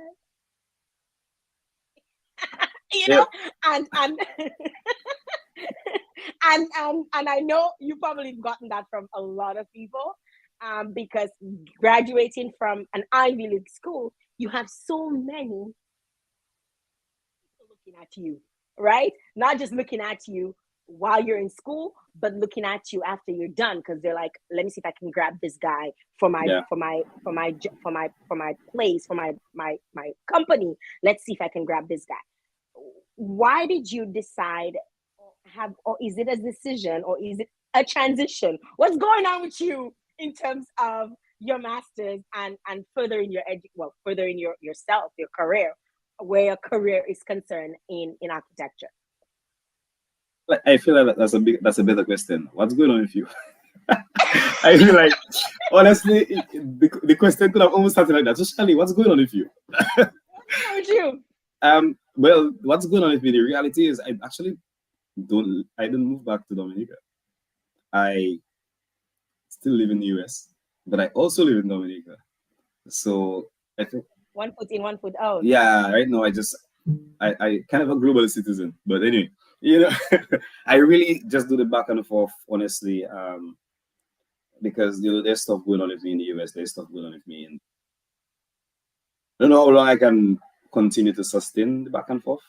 You know, and I know you probably gotten that from a lot of people, because graduating from an Ivy League school, you have so many looking at you, right? Not just looking at you while you're in school, but looking at you after you're done, because they're like, let me see if I can grab this guy for my place, for my company. Let's see if I can grab this guy. why did you decide, or is it a decision, or is it a transition? What's going on with you in terms of your masters and furthering furthering yourself, your career, where your career is concerned in architecture? Like, I feel like that's a better question. What's going on with you? I feel like, honestly, the question could have almost started like that. So, Shelly, what's going on with you? What's going on with you? Well, what's going on with me? The reality is, I actually didn't move back to Dominica. I still live in the US, but I also live in Dominica. So I think one foot in, one foot out. Yeah, right now I kind of a global citizen, but anyway, you know, I really just do the back and forth, honestly, because there's stuff going on with me in the US, there's stuff going on with me, and I don't know how long I can continue to sustain the back and forth.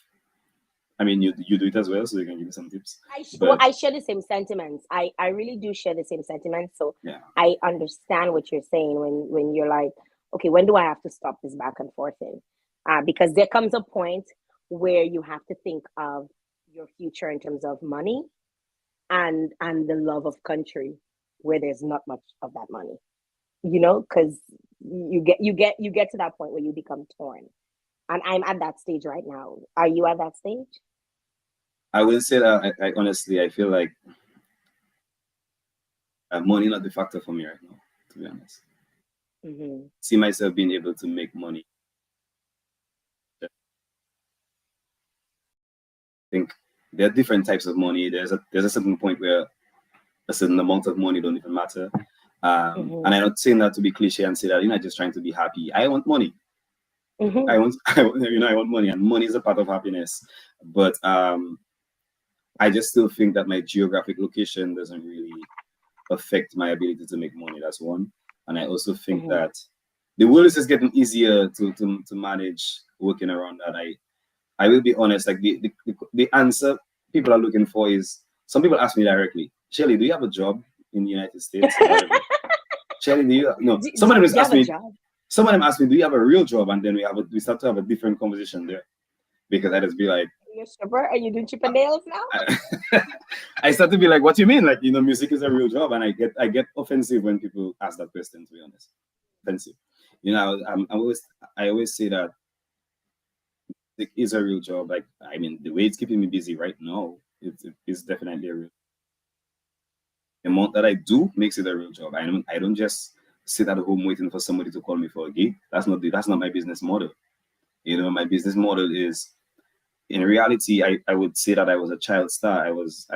I mean, you do it as well, so you can give me some tips. I share the same sentiments. I really do share the same sentiments. So yeah. I understand what you're saying when you're like, okay, when do I have to stop this back and forth in? Because there comes a point where you have to think of your future in terms of money and the love of country, where there's not much of that money, because you get to that point where you become torn. And I'm at that stage right now. Are you at that stage? I wouldn't say that. I honestly, I feel like money not the factor for me right now, to be honest. Mm-hmm. See myself being able to make money. I think there are different types of money. There's a certain point where a certain amount of money don't even matter. And I'm not saying that to be cliche and say that you're not just trying to be happy. I want money. Mm-hmm. I want money, and money is a part of happiness. But I just still think that my geographic location doesn't really affect my ability to make money. That's one. And I also think that the world is just getting easier to manage working around that. I will be honest, like the answer people are looking for is, some people ask me directly, Shelly, do you have a job in the United States? Shelly, do you no? Some of them ask me. Some of them ask me, do you have a real job? And then we start to have a different conversation there, because I just be like, you're a stripper? Are you doing chip and nails now? I start to be like, what do you mean? Like, music is a real job, and I get offensive when people ask that question. To be honest, offensive. I always say that it is a real job. Like, I mean, the way it's keeping me busy right now, it's definitely a real. The amount that I do makes it a real job. I don't just sit at home waiting for somebody to call me for a gig. That's not my business model. My business model is, in reality, I would say that I was a child star. I was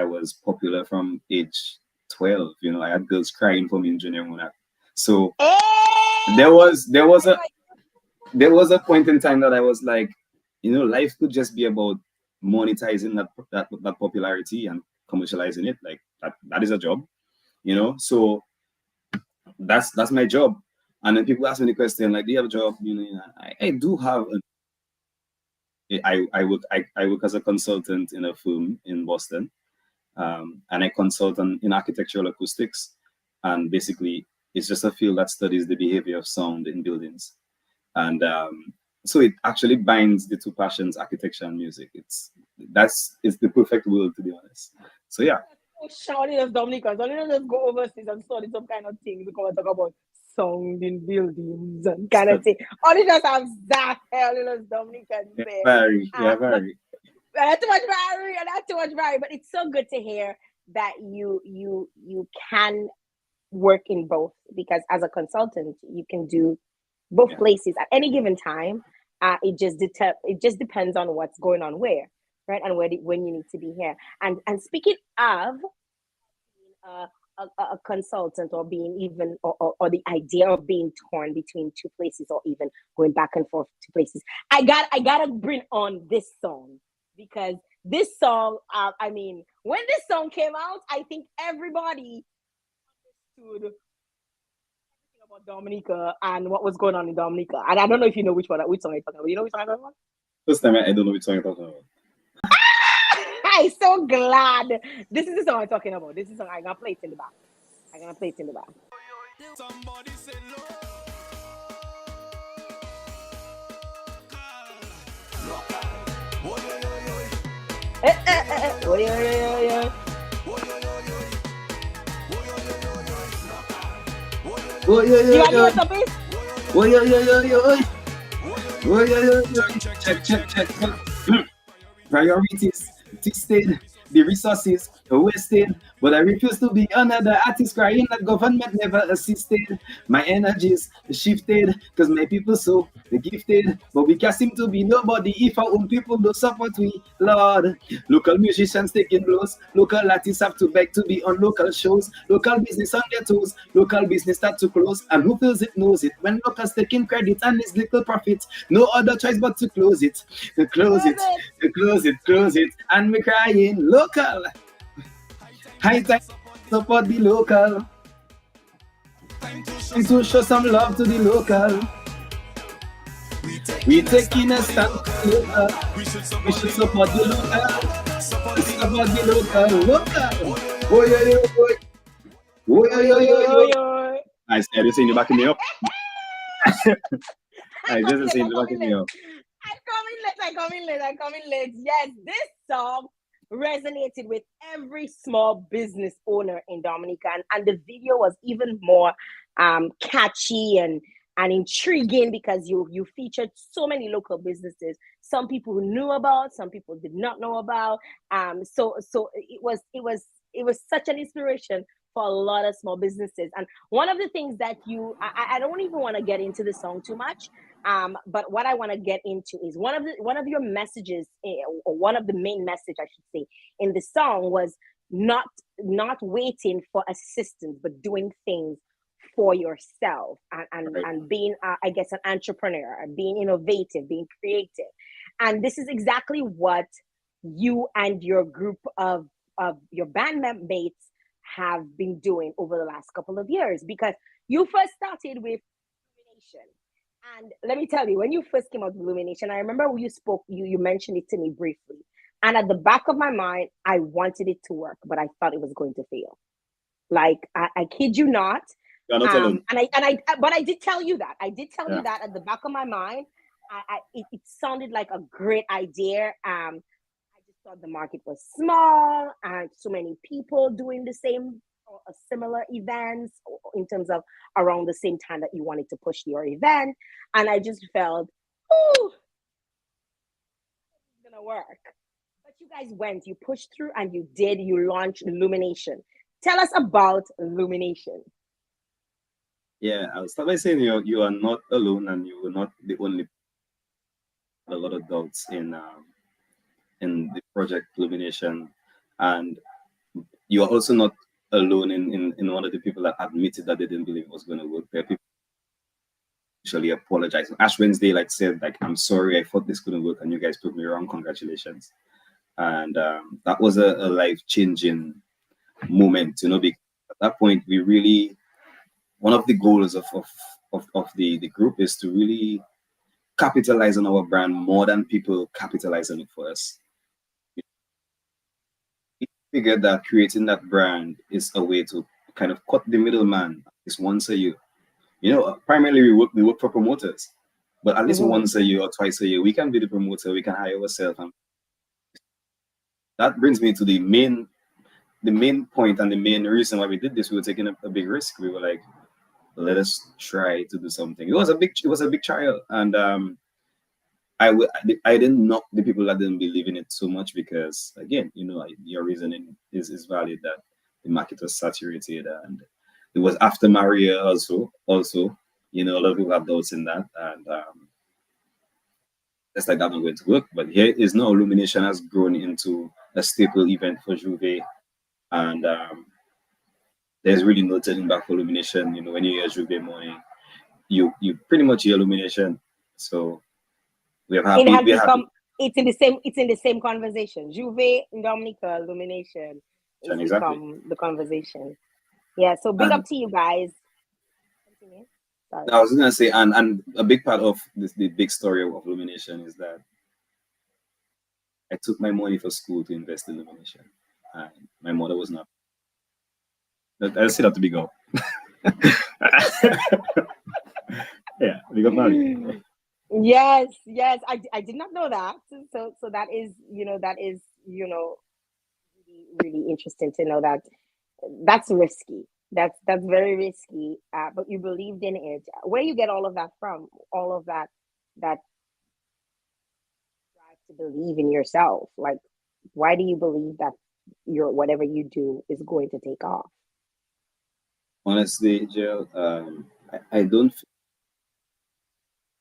popular from age 12. I had girls crying for me in junior monarch. So there was a point in time that I was like, life could just be about monetizing that popularity and commercializing it. Like that is a job, so that's my job. And then people ask me the question, like, do you have a job? I do have I work as a consultant in a firm in Boston, and I consult in architectural acoustics, and basically it's just a field that studies the behavior of sound in buildings, and so it actually binds the two passions, architecture and music. It's the perfect world, to be honest. So yeah. Shouting as Dominicans, don't just go overseas and study some kind of thing because we talk about sound in buildings and kind of thing. Only just have that hell in us Dominicans there. Very. Not too much vary, but it's so good to hear that you can work in both, because as a consultant you can do both places at any given time. It just depends on what's going on where, right, and when you need to be here. And speaking of a consultant, or being even or the idea of being torn between two places, or even going back and forth to places, I gotta bring on this song, because this song, I mean, when this song came out, I think everybody understood everything about Dominica and what was going on in Dominica. And I don't know if you know which song I'm talking about. You know which song I'm talking about? First time I don't know which song you're talking about. I'm so glad. This is the song I'm talking about. This is the song I'm gonna play it in the back. Somebody say no. Local. Oy, oy, oy, oy. Oi, oi, oi, oi. Oh, yo, You yo, want to yo. hear something? Oh, yo, yo, yo, yo. Oh, yo, yo, yo. Check, check, check, check. Priorities tested, the resources wasted, but I refuse to be another artist crying that government never assisted. My energies shifted because my people so gifted, but we can't seem to be nobody if our own people don't support we. Lord, local musicians taking blows, local artists have to beg to be on local shows, local business on their toes, local business start to close, and who feels it knows it. When locals taking credit and his little profit, no other choice but to close it, to close it, to close it, and me crying local. High time to support the local. Time to show some love to the local. We taking a stand for the local. We should support the local. Support the local. Local. Oh yeah, yeah, boy. Oh yeah, yeah, yeah, yeah. I said this in the back of me up. I just saying the back of me up. I come in late. Yes, this song resonated with every small business owner in Dominica, and the video was even more catchy and intriguing because you featured so many local businesses. Some people knew about, some people did not know about. So it was such an inspiration for a lot of small businesses. And one of the things that I don't even want to get into the song too much. But what I want to get into is one of your messages, or one of the main message, I should say, in the song was not waiting for assistance, but doing things for yourself and being, I guess, an entrepreneur, and being innovative, being creative. And this is exactly what you and your group of your band mates have been doing over the last couple of years, because you first started with Illumination. And let me tell you, when you first came out with Illumination, I remember when you mentioned it to me briefly. And at the back of my mind, I wanted it to work, but I thought it was going to fail. Like, I kid you not. You're not alone. But I did tell you that. I did tell you that at the back of my mind. It sounded like a great idea. I just thought the market was small and so many people doing the same or similar events in terms of around the same time that you wanted to push your event. And I just felt, oh, it's gonna work. But you guys went, you pushed through, and you launched Illumination. Tell us about Illumination. Yeah, I'll start by saying you are not alone, and you were not the only. A lot of doubts in the project Illumination, and you are also not alone in one of the people that admitted that they didn't believe it was going to work. There are people actually apologizing. Ash Wednesday said I'm sorry, I thought this couldn't work and you guys put me wrong. Congratulations. And that was a life-changing moment, because at that point we really, one of the goals of the group is to really capitalize on our brand more than people capitalize on it for us. We figured that creating that brand is a way to kind of cut the middleman. It's once a year. Primarily we work for promoters, but at least once a year or twice a year, we can be the promoter, we can hire ourselves. And that brings me to the main point and the main reason why we did this. We were taking a big risk. We were like, let us try to do something. It was a big trial, and I didn't knock the people that didn't believe in it so much, because again, your reasoning is valid that the market was saturated, and it was after Maria also, a lot of people have doubts in that, and that's that not going to work. But here is now Illumination has grown into a staple event for Juve, and there's really no turning back for Illumination. When you hear Juve morning, you pretty much hear Illumination. So it's in the same conversation. Juve, Dominica, Illumination. It's become the conversation. Yeah, so big up to you guys. Continue. Sorry. I was gonna say, and a big part of the big story of Illumination is that I took my money for school to invest in Illumination, and my mother was not. I say that to big up. Yeah, big up money. Yes, I did not know that. So that is really, really interesting to know that that's risky. That's very risky. But you believed in it. Where you get all of that from? All of that drive to believe in yourself. Like, why do you believe that your whatever you do is going to take off? Honestly, Jael, I don't feel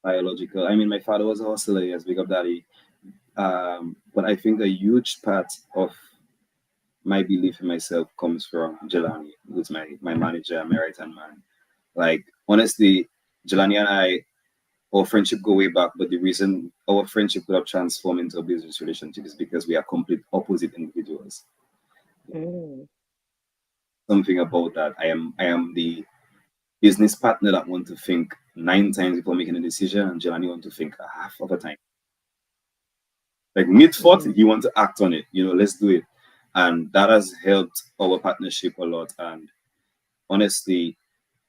biological. I mean, my father was a hustler, yes, big up daddy. But I think a huge part of my belief in myself comes from Jelani, who's my manager, my right hand man. Like, honestly, Jelani and I, our friendship go way back, but the reason our friendship could have transformed into a business relationship is because we are complete opposite individuals. Mm. Something about that. I am the business partner that want to think 9 times before making a decision, and Jelani want to think a half of a time. Like mid thought, he want to act on it. Let's do it, and that has helped our partnership a lot. And honestly,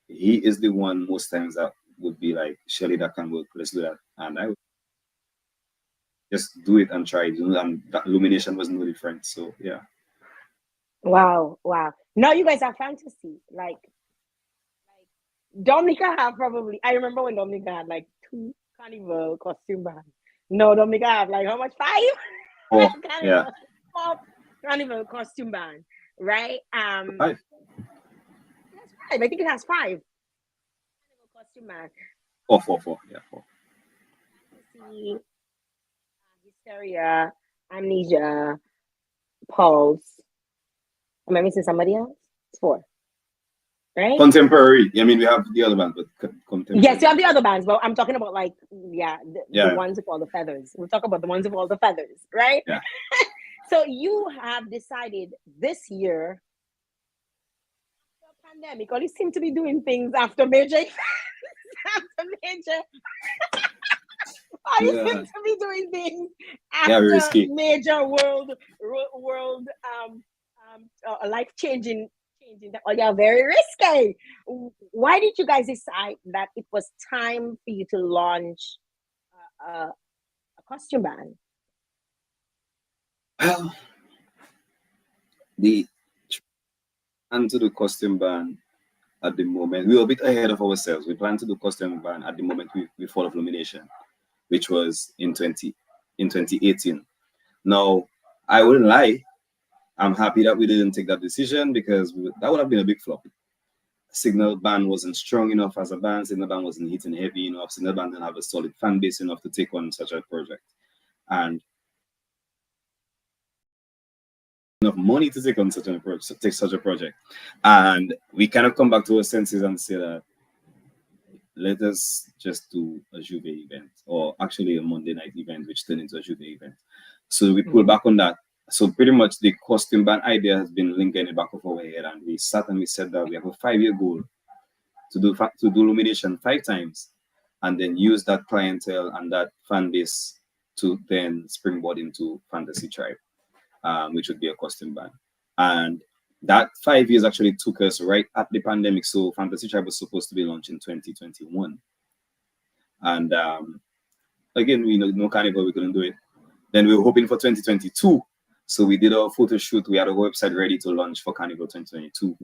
he is the one most times that would be like, Shelly, that can work. Let's do that, and I would just do it and try it. And that illumination was no different. So yeah. Wow, wow. Now you guys have fantasy. Like Dominica have probably. I remember when Dominica had like 2 carnival costume bands. No, Dominica have like how much? 5? Oh Carnival, yeah. 4 carnival costume band, right? 5. It has 5. I think it has 5 carnival costume band. 4. Yeah, 4. Fantasy, Hysteria, Amnesia, Pulse. Am I missing somebody else? It's 4, right? Contemporary. I mean, we have the other band, but contemporary. Yes, you have the other bands, but I'm talking about like, the Yeah. ones with all the feathers. We'll talk about the ones with all the feathers, right? Yeah. So you have decided this year, after pandemic, or you seem to be doing things after major events, after major. You Yeah. seem to be doing things Yeah, after risky. major world life changing. Oh, yeah, very risky. Why did you guys decide that it was time for you to launch a costume band? Well, the plan to do costume band at the moment, we were a bit ahead of ourselves. We planned to do costume band at the moment we Fall of Illumination, which was in 2018. Now, I wouldn't lie, I'm happy that we didn't take that decision because that would have been a big flop. Signal Band wasn't strong enough as a band. Signal Band wasn't hitting heavy enough. Signal Band didn't have a solid fan base enough to take on such a project, and enough money to take on such a project. And we kind of come back to our senses and say that let us just do a Juve event, or actually a Monday night event, which turned into a Juve event. So we pulled back on that. So pretty much the costume band idea has been lingering in the back of our head, and we sat and we said that we have a 5-year goal to do Illumination 5 times, and then use that clientele and that fan base to then springboard into Fantasy Tribe, which would be a costume band. And that 5 years actually took us right at the pandemic. So Fantasy Tribe was supposed to be launched in 2021, and again, no carnival, we couldn't do it. Then we were hoping for 2022. So we did our photo shoot. We had a website ready to launch for Carnival 2022.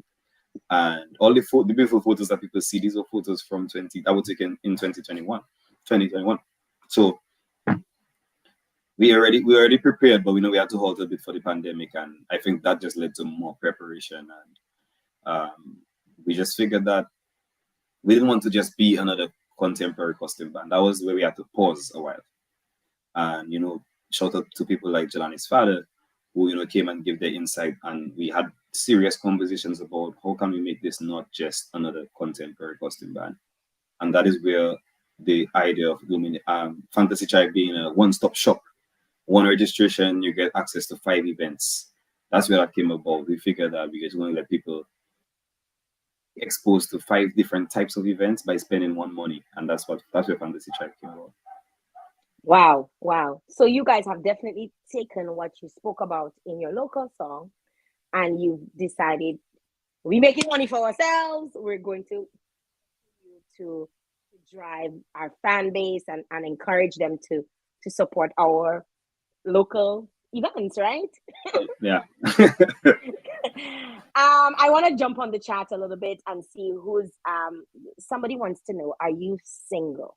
And all the beautiful photos that people see, these were photos from that were taken in 2021. So we already prepared, but we had to halt a bit for the pandemic. And I think that just led to more preparation. And we just figured that we didn't want to just be another contemporary costume band. That was where we had to pause a while. And, shout out to people like Jelani's father, who came and gave their insight, and we had serious conversations about how can we make this not just another contemporary costume band. And that is where the idea of Fantasy Tribe being a one-stop shop, one registration, you get access to 5 events. That's where that came about. We figured that we just want to let people exposed to 5 different types of events by spending one money, and that's where Fantasy Tribe came about. Wow. So you guys have definitely taken what you spoke about in your local song, and you've decided we're making money for ourselves. We're going to drive our fan base and encourage them to support our local events, right? Yeah. I want to jump on the chat a little bit and see who's somebody wants to know, are you single?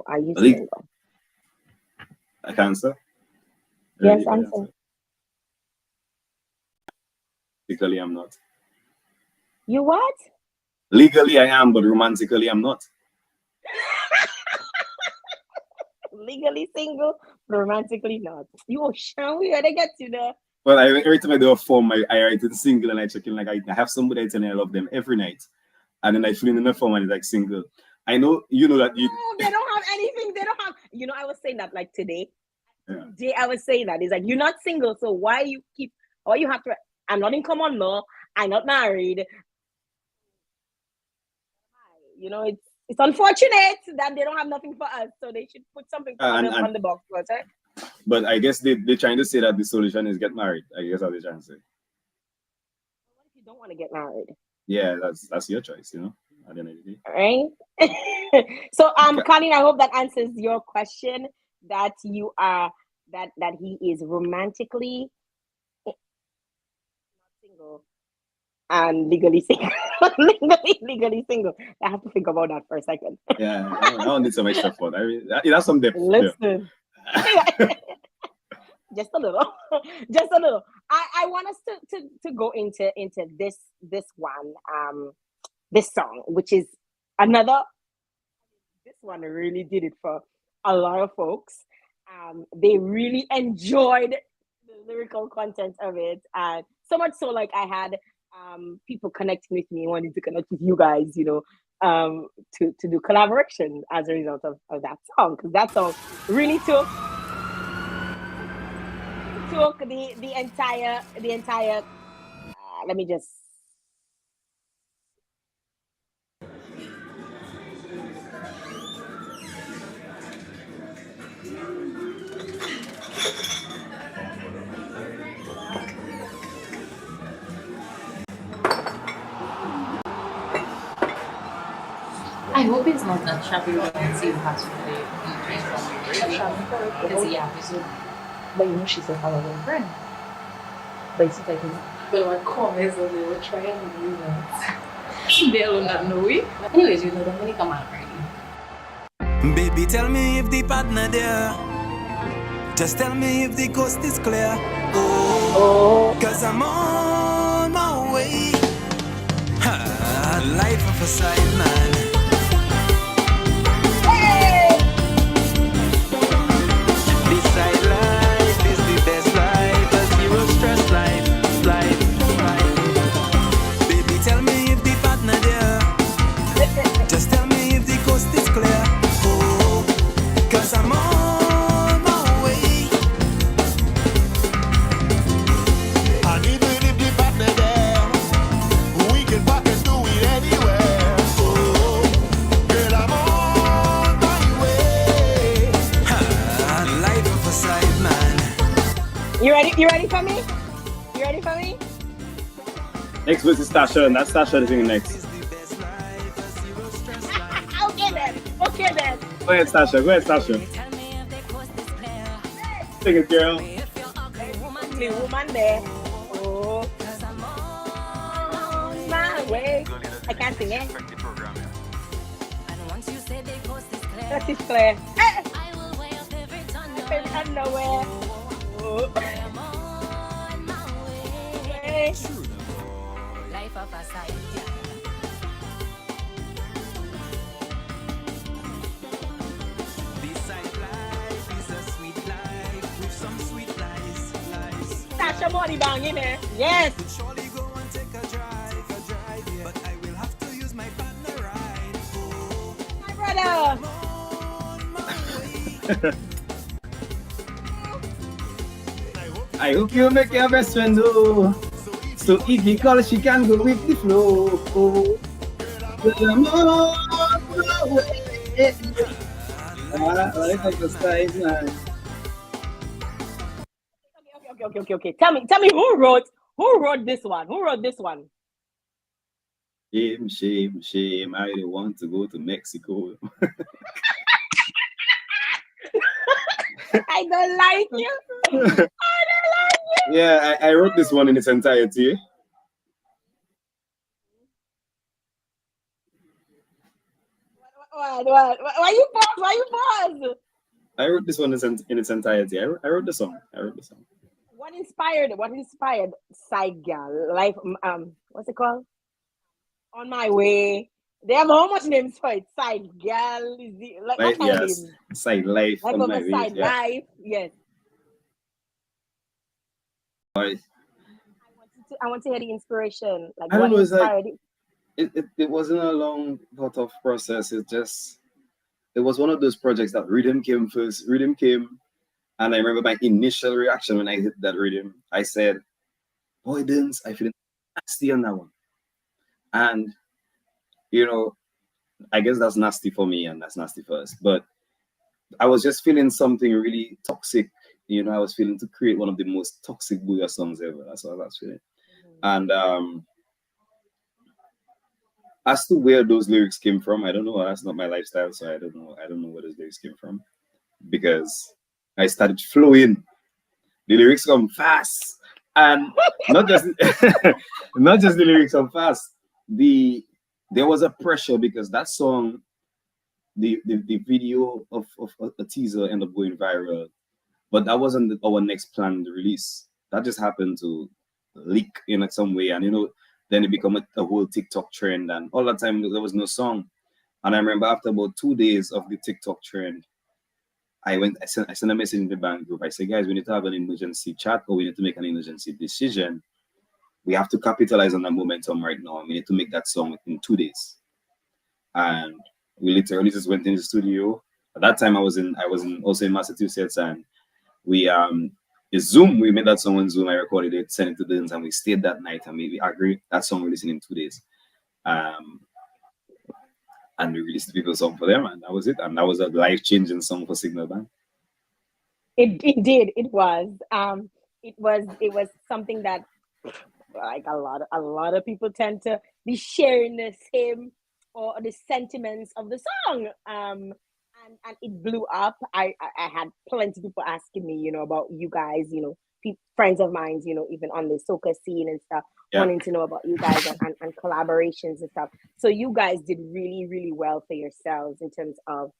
Are you Ali, single? I can answer. Yes, Really, I can answer. Legally, I'm not. You what? Legally, I am, but romantically, I'm not. Legally single, romantically not. You shall we gotta get to the Well, every time I do a form, I write it single and I check in like I have somebody I tell me I love them every night, and then I fill in the form and it's like single. I know you know that you. No, they don't have anything. They don't have. I was saying that like today. Yeah. Today I was saying that it's like you're not single, so why you keep? Or you have to. I'm not in common law. I'm not married. It's unfortunate that they don't have nothing for us, so they should put something on the box for us, right? But I guess they're trying to say that the solution is get married. I guess that's what they're trying to say. What if you don't want to get married? Yeah, that's your choice, at the end of the day. Right? So Colin, I hope that answers your question, that you are that he is romantically not single and legally single. legally single. I have to think about that for a second. Yeah, I don't need some extra thought. I mean, that's some depth. Listen. Just a little. I want us to go into this one, this song, which is another. This one really did it for a lot of folks. They really enjoyed the lyrical content of it, and so much so, like I had people connecting with me, wanting to connect with you guys, to do collaboration as a result of that song, because that song really took the entire let me just I hope it's not that Shabby Romancy you have to play because but she's a Halloween friend. But it's like but come is they were trying to do that. They don't know it. Anyways, don't really come out right. Baby, tell me if the partner there. Just tell me if the coast is clear. Cause I'm on my way. Life of a side man. This side life is the best life. A zero stress life. Baby, tell me if the partner there. Just tell me if the coast is clear. Cause I'm on my way. And even if the partner there, we can back and do it anywhere. Girl, I'm on my way. Life of a side man. You ready for me? Next verse is Tasha, and that's Tasha the thing next. Okay then. Go ahead, Tasha. Sing it, girl. The woman there. Oh, on my way. I can't sing it. That is clear. I'm nowhere. Oh. Life of a side. This side life is a sweet life with some sweet lies. Tasha money bang in there. Yes. Could surely go and take a drive, yeah. But I will have to use my partner ride. My brother. On my way. I hope you make your best friend know. So if he calls, she can go with the flow. Girl, I'm on my way. Life of a side man. Okay. Tell me who wrote this one? Who wrote this one? Shame. I don't want to go to Mexico. I don't like you. I don't like you. Yeah, I wrote this one in its entirety. What? Why you pause? Why you pause? I wrote this one in its entirety. I wrote the song. What inspired Side Gal? Life, what's it called? On My Way. They have how much names for it? Side Gal, is it like what kind of Yes, names? Side Life Like on of my a way. Side Yeah. Life, yes. I I want to hear the inspiration. Like don't what know. It's like inspired it? it wasn't a long thought of process. It was one of those projects that rhythm came first. Rhythm came, and I remember my initial reaction when I hit that rhythm. I said, "Boy, Dance, I feel nasty on that one." And you know, I guess that's nasty for me, and that's nasty for us. But I was just feeling something really toxic. I was feeling to create one of the most toxic Booyah songs ever. That's what I was feeling. And as to where those lyrics came from, I don't know. That's not my lifestyle, so I don't know. I don't know where those lyrics came from because I started flowing. The lyrics come fast, and not just not just the lyrics come fast. There was a pressure because that song, the video of a teaser ended up going viral, but that wasn't our next planned release. That just happened to leak in some way, and then it became a whole TikTok trend, and all that time there was no song. And I remember after about 2 days of the TikTok trend, I sent a message in the band group. I said, guys, we need to have an emergency chat, or we need to make an emergency decision. We have to capitalize on that momentum right now, and we need to make that song within 2 days. And we literally just went in the studio. At that time, I was also in Massachusetts, and we Zoom. We made that song on Zoom. I recorded it, sent it to Dance, and we stayed that night, and we agreed that song releasing in 2 days. And we released the people's song for them, and that was it. And that was a life-changing song for Signal Band. It did. It was. It was something that like a lot of people tend to be sharing the same or the sentiments of the song. And it blew up. I had plenty of people asking me, about you guys, friends of mine, even on the soca scene and stuff, wanting to know about you guys and collaborations and stuff. So you guys did really, really well for yourselves in terms of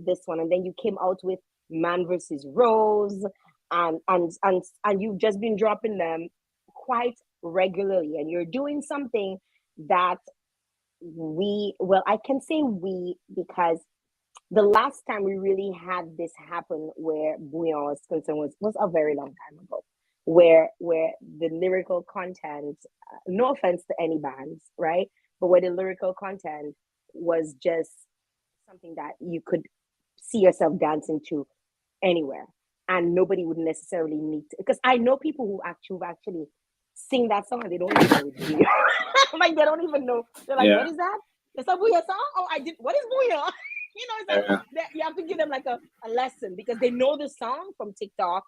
this one. And then you came out with Man versus Rose, and you've just been dropping them quite regularly, and you're doing something that I can say we, because the last time we really had this happen where Bouillon was concerned was a very long time ago, where the lyrical content, no offense to any bands, right? But where the lyrical content was just something that you could see yourself dancing to anywhere, and nobody would necessarily need to, because I know people who actually sing that song and they don't even know it's Bouillon. Like they don't even know. They're like, what is that? It's a Bouillon song? Oh, I did. What is Bouillon? It's like you have to give them like a lesson, because they know the song from TikTok,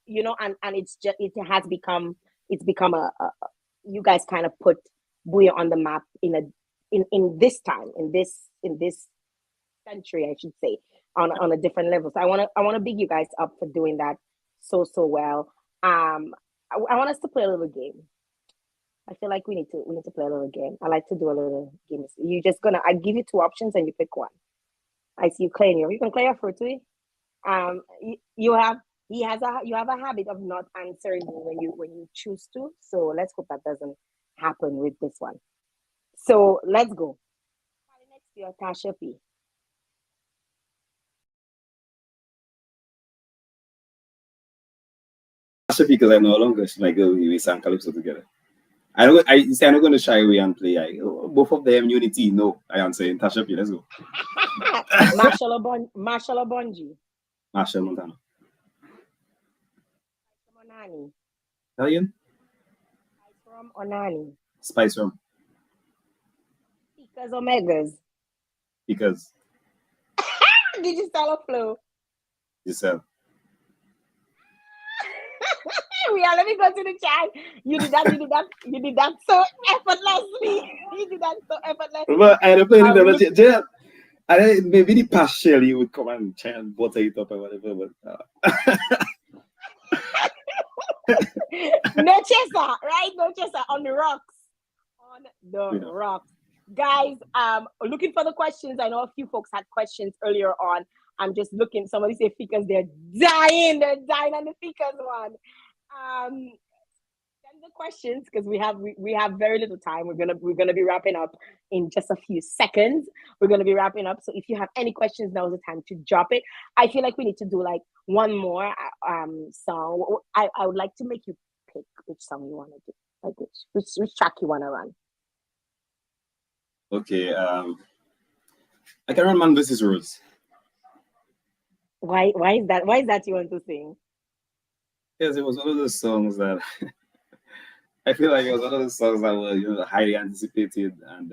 and it's just it's become a you guys kind of put Bouillon on the map in this time, in this century, I should say, on a different level. So I want to big you guys up for doing that so well. I want us to play a little game. I feel like we need to play a little game. I like to do a little game. I give you two options and you pick one. I see you clearing you. You can clear for too. You have a habit of not answering me when you choose to. So let's hope that doesn't happen with this one. So let's go. Next to your Tasha P. Tasha P, because I no longer my girl, we sang Calypso together. I'm not going to shy away and play. Both of them unity. No, I am saying Tasha P. Let's go. Marshall Obonji. Marshall Montana. Onani. Tell again. From Onani. Spice Rum. Because Omegas. Because. Did you sell a flow? Yourself. Let me go to the chat. You did that so effortlessly. You did that so effortlessly. But I don't play it. Jael, Maybe the past Shelly would come and try and butter it up or whatever, but No chaser, right? No chaser on the rocks. On the Yeah. rocks. Guys, looking for the questions. I know a few folks had questions earlier on. I'm just looking. Somebody say Ficas, they're dying. They're dying on the Ficas one. Send the questions because we have very little time. We're gonna be wrapping up in just a few seconds. We're gonna be wrapping up. So if you have any questions, now's the time to drop it. I feel like we need to do like one more song. I would like to make you pick which song you want to do. Like which track you want to run. Okay. I can run Man vs. Rose. Why is that? Why is that you want to sing? Yes, it was one of those songs that I feel like it was one of those songs that were highly anticipated, and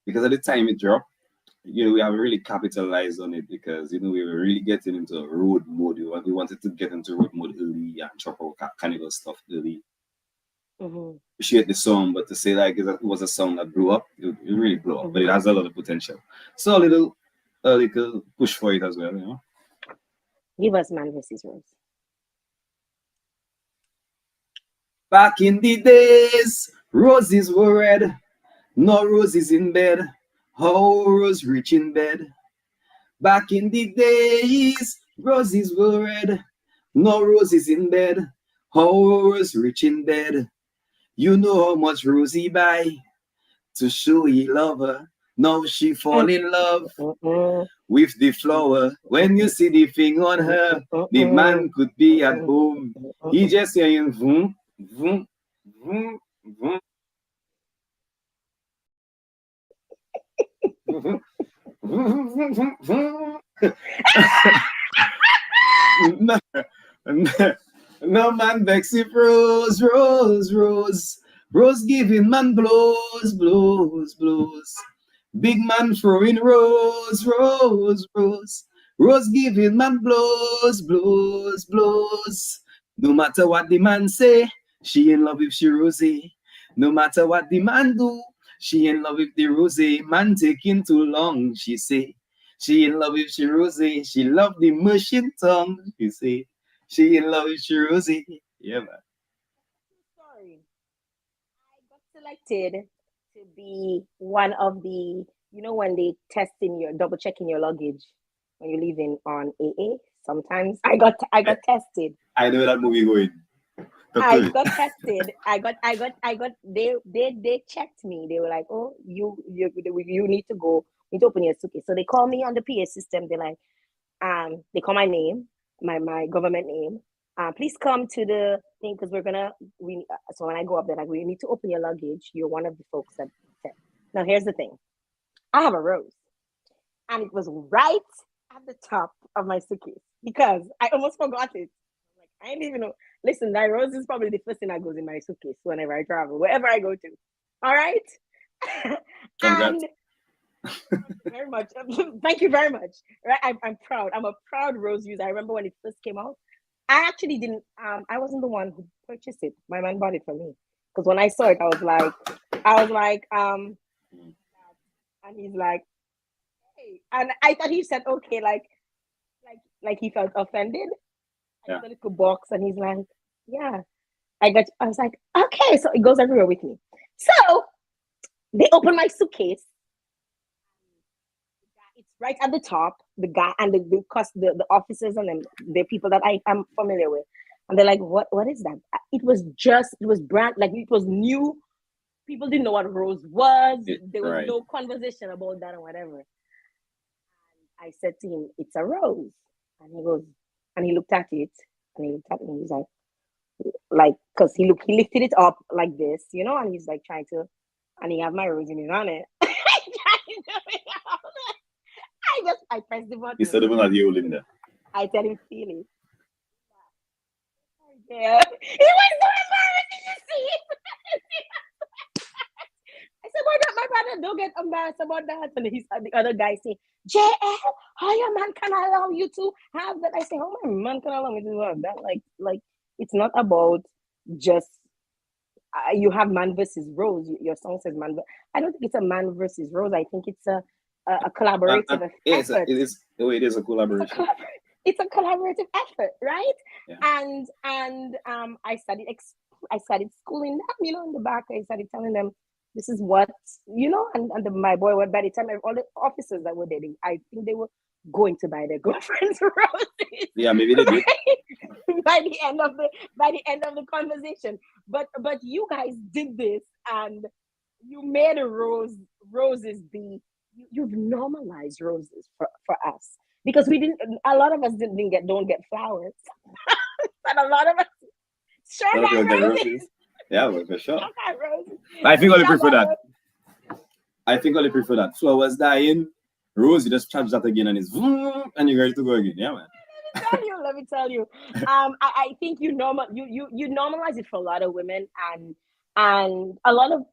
because at the time it dropped, we have really capitalized on it because we were really getting into a road mode. We wanted to get into road mode early and chop out carnival stuff early. Mm-hmm. Appreciate the song, but to say like it was a song that blew up, it really blew up, but it has a lot of potential. So a little push for it as well. Give us Man vs. Rose. Back in the days, roses were red, no roses in bed. How rose rich in bed? Back in the days, roses were red, no roses in bed. How rose rich in bed? You know how much Rosie buy to show he love her. Now she fall in love with the flower. When you see the thing on her, the man could be at home. He just saying vroom, vroom, vroom, vroom. No man vex if Rose, Rose, Rose. Rose giving man blows, blows, blows. Big man throwing Rose, Rose, Rose. Rose giving man blows, blows, blows. No matter what the man say, she in love with she Rosie. No matter what the man do, she in love with the Rosie. Man taking too long, she say. She in love with she Rosie. She love the mushing tongue, she say. She in love with she Rosie. Yeah, man. Sorry. I got selected to be one of the, when they double checking your luggage when you're leaving on AA. Sometimes I got tested. I know that movie going. I got tested. They checked me. They were like, oh, you need to go. You need to open your suitcase. So they call me on the PA system. They're like, they call my name, my government name. Please come to the thing because so when I go up, they're like, we need to open your luggage. You're one of the folks that said. Now here's the thing. I have a rose. And it was right at the top of my suitcase because I almost forgot it. Like, I didn't even know. Listen, that rose is probably the first thing that goes in my suitcase whenever I travel, wherever I go to. All right? And thank you very much. Thank you very much. Right? I'm proud. I'm a proud rose user. I remember when it first came out. I actually didn't. I wasn't the one who purchased it. My man bought it for me because when I saw it, I was like, and he's like, hey, and I thought he said okay, like he felt offended. Yeah. I got a little box, and he's like, yeah. I was like, okay, so it goes everywhere with me. So they open my suitcase. It's right at the top. The guy and the officers and the people that I am familiar with, and they're like, "What is that?" It was brand, like it was new. People didn't know what rose was. There was no conversation about that or whatever. And I said to him, "It's a rose," and he goes, and he looked at it, and he looked at me, and he's like, because he lifted it up like this, and he's like trying to, and he had my rose in his hand. I pressed the button. He said about you, Linda. I tell him, feel it. Yeah. He was so embarrassed to see it. I said, my brother, don't get embarrassed about that. And the other guy say, Jael, how your man can allow you to have that? I say, how my man can allow me to have that? Like it's not about just you have man versus rose. Your song says man, but I don't think it's a man versus rose. I think it's a a collaborative Yes, effort. it is. Oh, it is a collaboration. It's a collaborative effort, right? Yeah. And I started schooling them, in the back. I started telling them this is what, my boy went. By the time all the officers that were dating, I think they were going to buy their girlfriends roses. Yeah, maybe they did. by the end of the conversation. But you guys did this, and you made roses be. You've normalized roses for us, because a lot of us don't get flowers, but a lot of us sure got roses. Yeah, well, for sure. Sure got roses. I think I'll Sure prefer got that. I think I'll prefer that. Flowers dying, rose, you just charge that again, and it's and you're ready to go again. Yeah, man. Let me tell you. I think you normalize it for a lot of women, and a lot of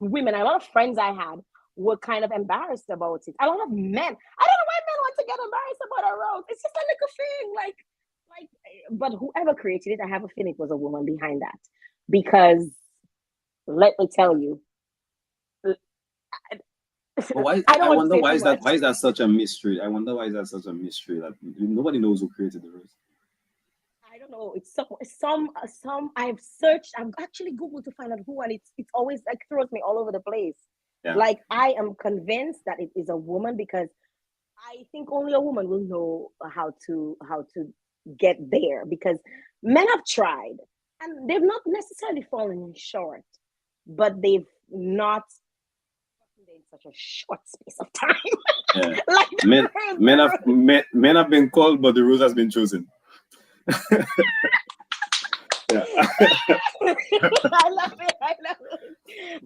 women, a lot of friends I had were kind of embarrassed about it. A lot of men, I don't know why men want to get embarrassed about a rose. It's just a little thing, but whoever created it, I have a feeling it was a woman behind that, because let me tell you. I wonder why is that such a mystery? I wonder why is that such a mystery that nobody knows who created the rose. I don't know. It's some. I've searched. I've actually Googled to find out who, and it's always like throws me all over the place. Yeah. Like, I am convinced that it is a woman, because I think only a woman will know how to get there, because men have tried and they've not necessarily fallen short, but they've not in such a short space of time. Yeah. Like men have been called, but the rose has been chosen. Yeah. I love it.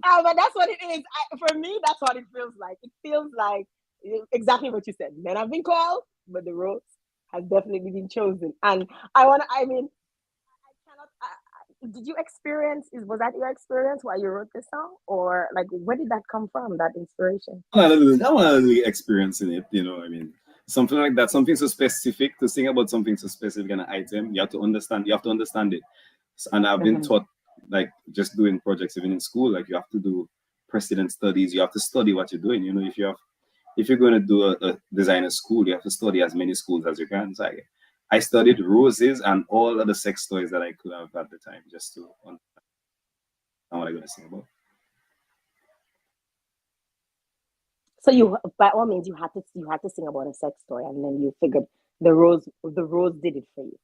But that's what it is. For me, that's what it feels like. It feels like exactly what you said. Men have been called, but the rose has definitely been chosen. And did you experience? Was that your experience while you wrote this song, or like where did that come from? That inspiration? I want to really experiencing it. Something like that, something so specific, to sing about something so specific an item. You have to understand it. And I've been taught, like, just doing projects even in school, like you have to do precedent studies. You have to study what you're doing. If you're going to do a designer school, you have to study as many schools as you can. So I studied roses and all of the sex toys that I could have at the time, just to understand what I'm going to sing about. So you, by all means, you had to sing about a sex toy, and then you figured the rose did it for you.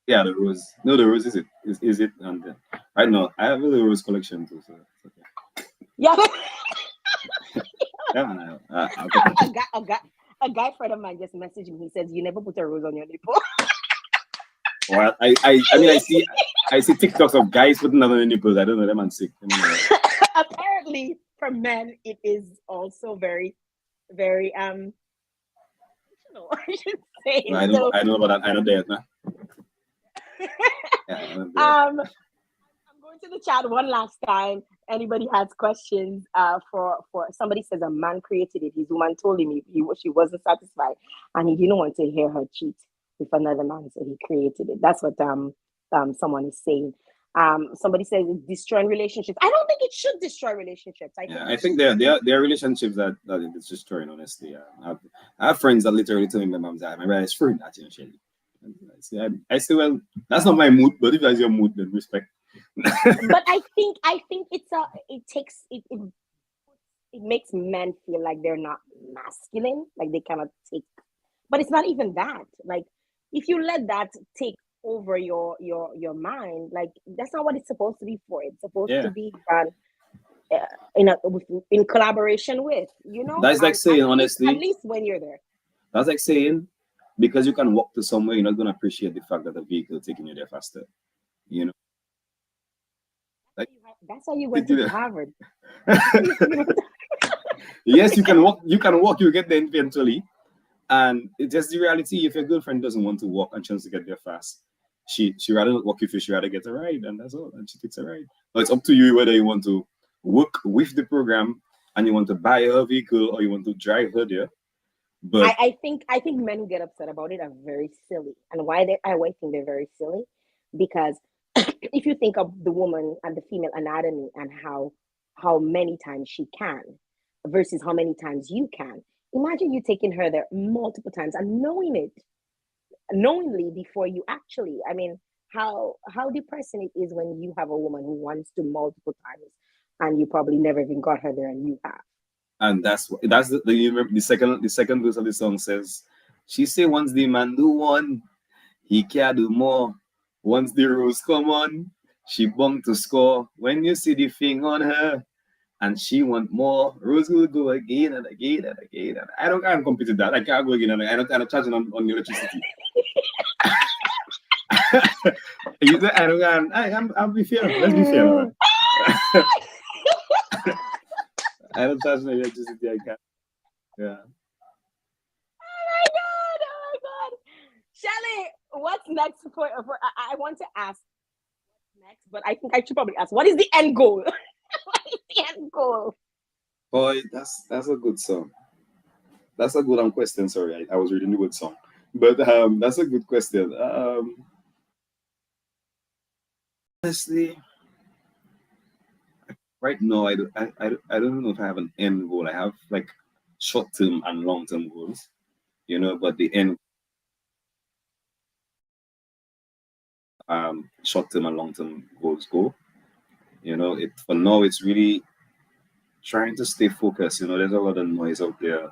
Yeah, the rose. No, the rose is it. Is it? And right now, I have a little rose collection too. So it's okay. Yeah. Yeah, man. A guy friend of mine just messaged me. He says, "You never put a rose on your nipple." Well, I see TikToks of guys putting that on their nipples. I don't know, them and sick. Apparently, for men, it is also very, very I should say. No, I don't know about that. I know that, man. Yeah, I'm going to the chat one last time. Anybody has questions for somebody says a man created it. His woman told him she wasn't satisfied, and he didn't want to hear her cheat with another man, so he created it. That's what someone is saying. Somebody says it's destroying relationships. I don't think it should destroy relationships. I think there are relationships that it's destroying. Honestly, I have friends that literally tell me, my mom's like, "My best friend, that Shelly." I say, well, that's not my mood, but if that's your mood, then respect. But I think it makes men feel like they're not masculine, like they cannot take. But it's not even that. Like, if you let that take over your mind, like, that's not what it's supposed to be for. It's supposed to be done in collaboration with, That's like saying, honestly, at least when you're there. That's like saying, because you can walk to somewhere, you're not going to appreciate the fact that the vehicle is taking you there faster. Like, that's why you went to Harvard. Yes, you can walk. You get there eventually, and it's just the reality. If your girlfriend doesn't want to walk and she wants to get there fast, she rather not walk with you. She rather get a ride, and that's all. And she takes a ride. But it's up to you whether you want to work with the program and you want to buy her vehicle or you want to drive her there. But I think men who get upset about it are very silly. And why I think they're very silly, because if you think of the woman and the female anatomy and how many times she can versus how many times you can, Imagine you taking her there multiple times and knowing it, knowingly before you actually. I mean, how depressing it is when you have a woman who wants to multiple times and you probably never even got her there and you have. And that's the you remember the second verse of the song says, she say once the man do one, he can do more. Once the rose come on, she bung to score. When you see the thing on her, and she want more, Rose will go again and again and again. And I don't can't compete with that. I can't go again and I don't charge on the electricity. I don't can. I'll be fair. Let's be fair. Man. I don't charge on electricity. I can't. Yeah. Oh my god! Shelly, what's next for I want to ask what's next, but I think I should probably ask what is the end goal? What is the end goal? Boy, that's a good song. That's a good question. Sorry, I was reading the good song, but that's a good question. Honestly, right now I don't know if I have an end goal. I have like short term and long term goals, but the end short term and long term goals go. It for now it's really trying to stay focused. There's a lot of noise out there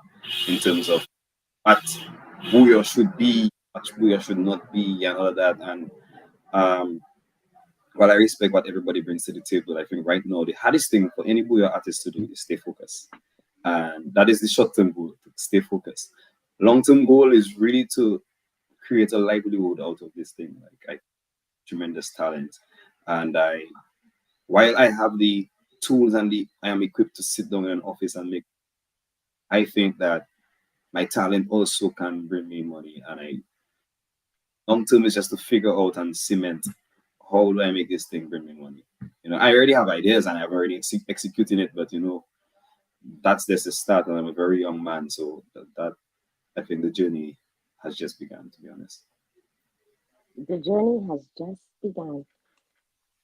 in terms of what Booyah should be, what Booyah should not be, and all of that. And while I respect what everybody brings to the table, I think right now the hardest thing for any Booyah artist to do is stay focused. And that is the short-term goal, to stay focused. Long-term goal is really to create a livelihood out of this thing. Like I tremendous talent. And while I have the tools and I am equipped to sit down in an office and make, I think that my talent also can bring me money. And long term is just to figure out and cement how do I make this thing bring me money. I already have ideas and I've already executing it, but that's just a start, and I'm a very young man, so that I think the journey has just begun, to be honest. The journey has just begun.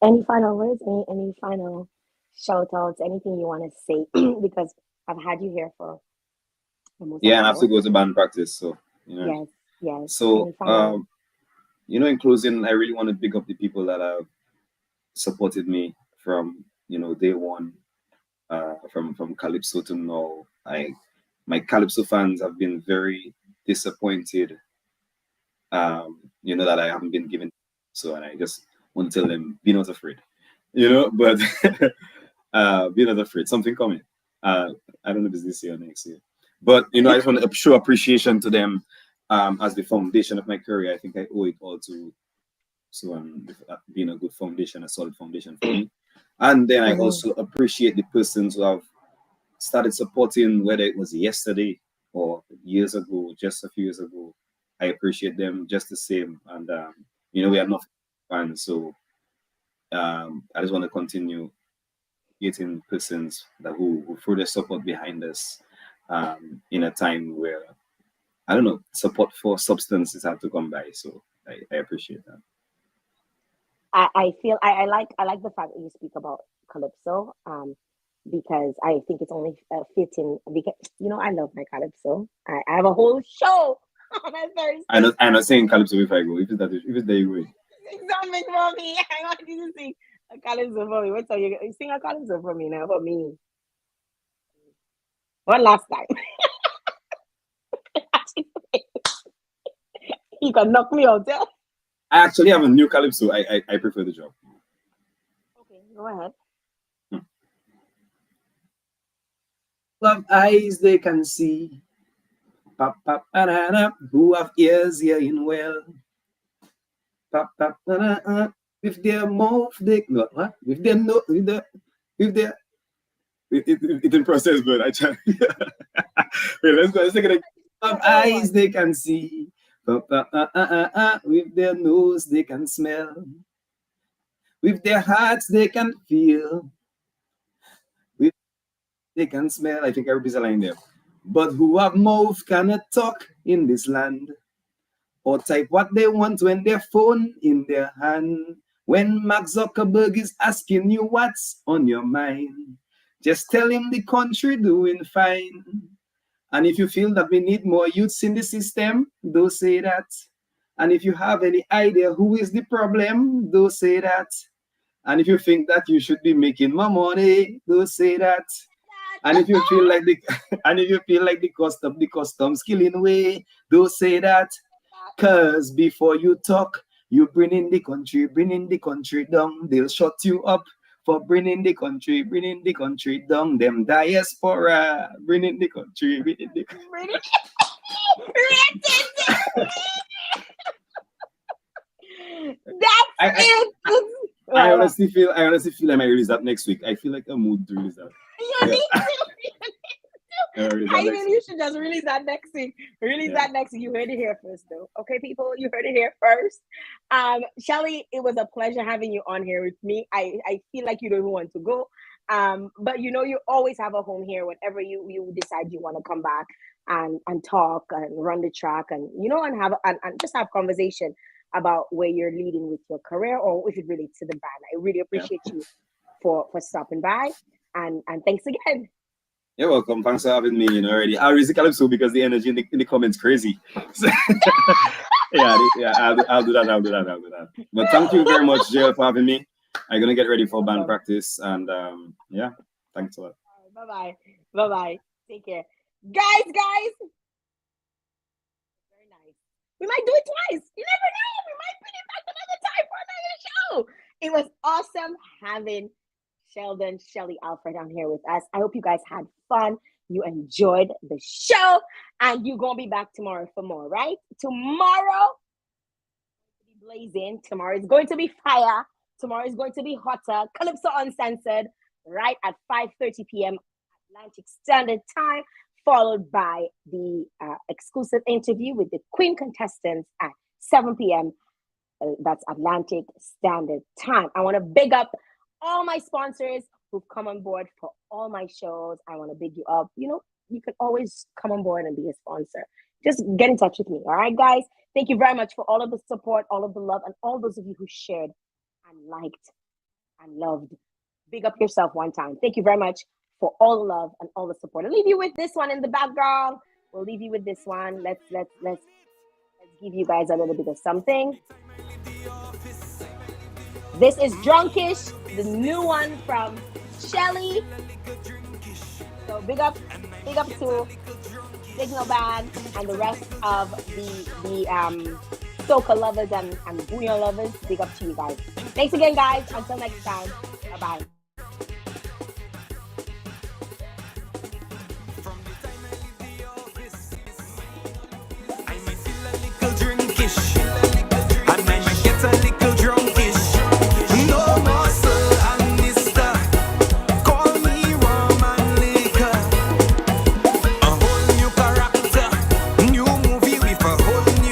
Any final words? Any final shout outs? Anything you want to say? Because I've had you here for almost Yeah, an and I have to hour. go to band practice, so Yes. So Any final in closing, I really want to pick up the people that have supported me from day one, from Calypso to now. My Calypso fans have been very disappointed, that I haven't been given. So, and I just want to tell them, be not afraid, but be not afraid. Something coming. I don't know if it's this year or next year, but I just want to show appreciation to them as the foundation of my career. I think I owe it all to being a good foundation, a solid foundation for me. And then I also appreciate the persons who have started supporting, whether it was yesterday or years ago, just a few years ago. I appreciate them just the same. And we are not fans, so I just want to continue getting persons who throw their support behind us in a time where I don't know, support for substances have to come by. So I appreciate that. I feel I like the fact that you speak about Calypso, because I think it's only fitting, because I love my Calypso. I have a whole show on a Thursday. I'm not saying Calypso if I go. If it's there, you go. Sing something for me. I want you to sing a Calypso for me. What are you sing a Calypso for me now? For me. One last time. You can knock me out, yeah? I actually have a new Calypso. I prefer the job. Okay, go ahead. Love eyes they can see. Pop, pop, banana, who have ears hearing well. Pop, pop, banana, with their mouth they no, what? With their no, with their it in process, but I try. Wait, let's go. Let's take it. Love eyes they can see. Pop, pop, with their nose they can smell. With their hearts they can feel. They can smell. I think everybody's aligned there. But who have mouth cannot talk in this land, or type what they want when their phone in their hand. When Mark Zuckerberg is asking you what's on your mind, just tell him the country doing fine. And if you feel that we need more youths in the system, do say that. And if you have any idea who is the problem, do say that. And if you think that you should be making more money, do say that. And if you feel like the cost of the customs killing away, do say that. Cause before you talk, you bring in the country down. They'll shut you up for bringing the country down. Them diaspora, bringing the country. That's it. I honestly feel I might release that next week. I feel like a mood to release that. You need to. I think you should just release that next week. That next week. You heard it here first, though. Okay, people, you heard it here first. Shelly, it was a pleasure having you on here with me. I feel like you don't even want to go. But you know, you always have a home here whenever you decide you want to come back and talk and run the track and and have and just have conversation about where you're leading with your career or if it relates to the band. I really appreciate you for stopping by and thanks again. You're welcome. Thanks for having me already. I'll raise the calypso because the energy in the comments crazy. So, I'll do that. But thank you very much, Jael, for having me. I'm gonna get ready for band practice and thanks a lot. Bye. Take care. Guys. Very nice. We might do it twice. You never know. We might bring it back another time for another show. It was awesome having Sheldon, Shelly, Alfred on here with us. I hope you guys had fun. You enjoyed the show. And you're going to be back tomorrow for more, right? Tomorrow, blazing. Tomorrow is going to be fire. Tomorrow is going to be hotter. Calypso Uncensored, right at 5:30 p.m. Atlantic Standard Time, followed by the exclusive interview with the Queen contestants at 7 p.m. That's Atlantic Standard Time. I want to big up all my sponsors who've come on board for all my shows. I want to big you up. You can always come on board and be a sponsor. Just get in touch with me. All right, guys. Thank you very much for all of the support, all of the love, and all those of you who shared and liked and loved. Big up yourself one time. Thank you very much for all the love and all the support. I'll leave you with this one in the background. We'll leave you with this one. Let's give you guys a little bit of something. This is Drunkish, the new one from Shelly. So big up to Signal Band and the rest of the soca lovers and bouillon lovers. Big up to you guys. Thanks again, guys. Until next time. Bye-bye.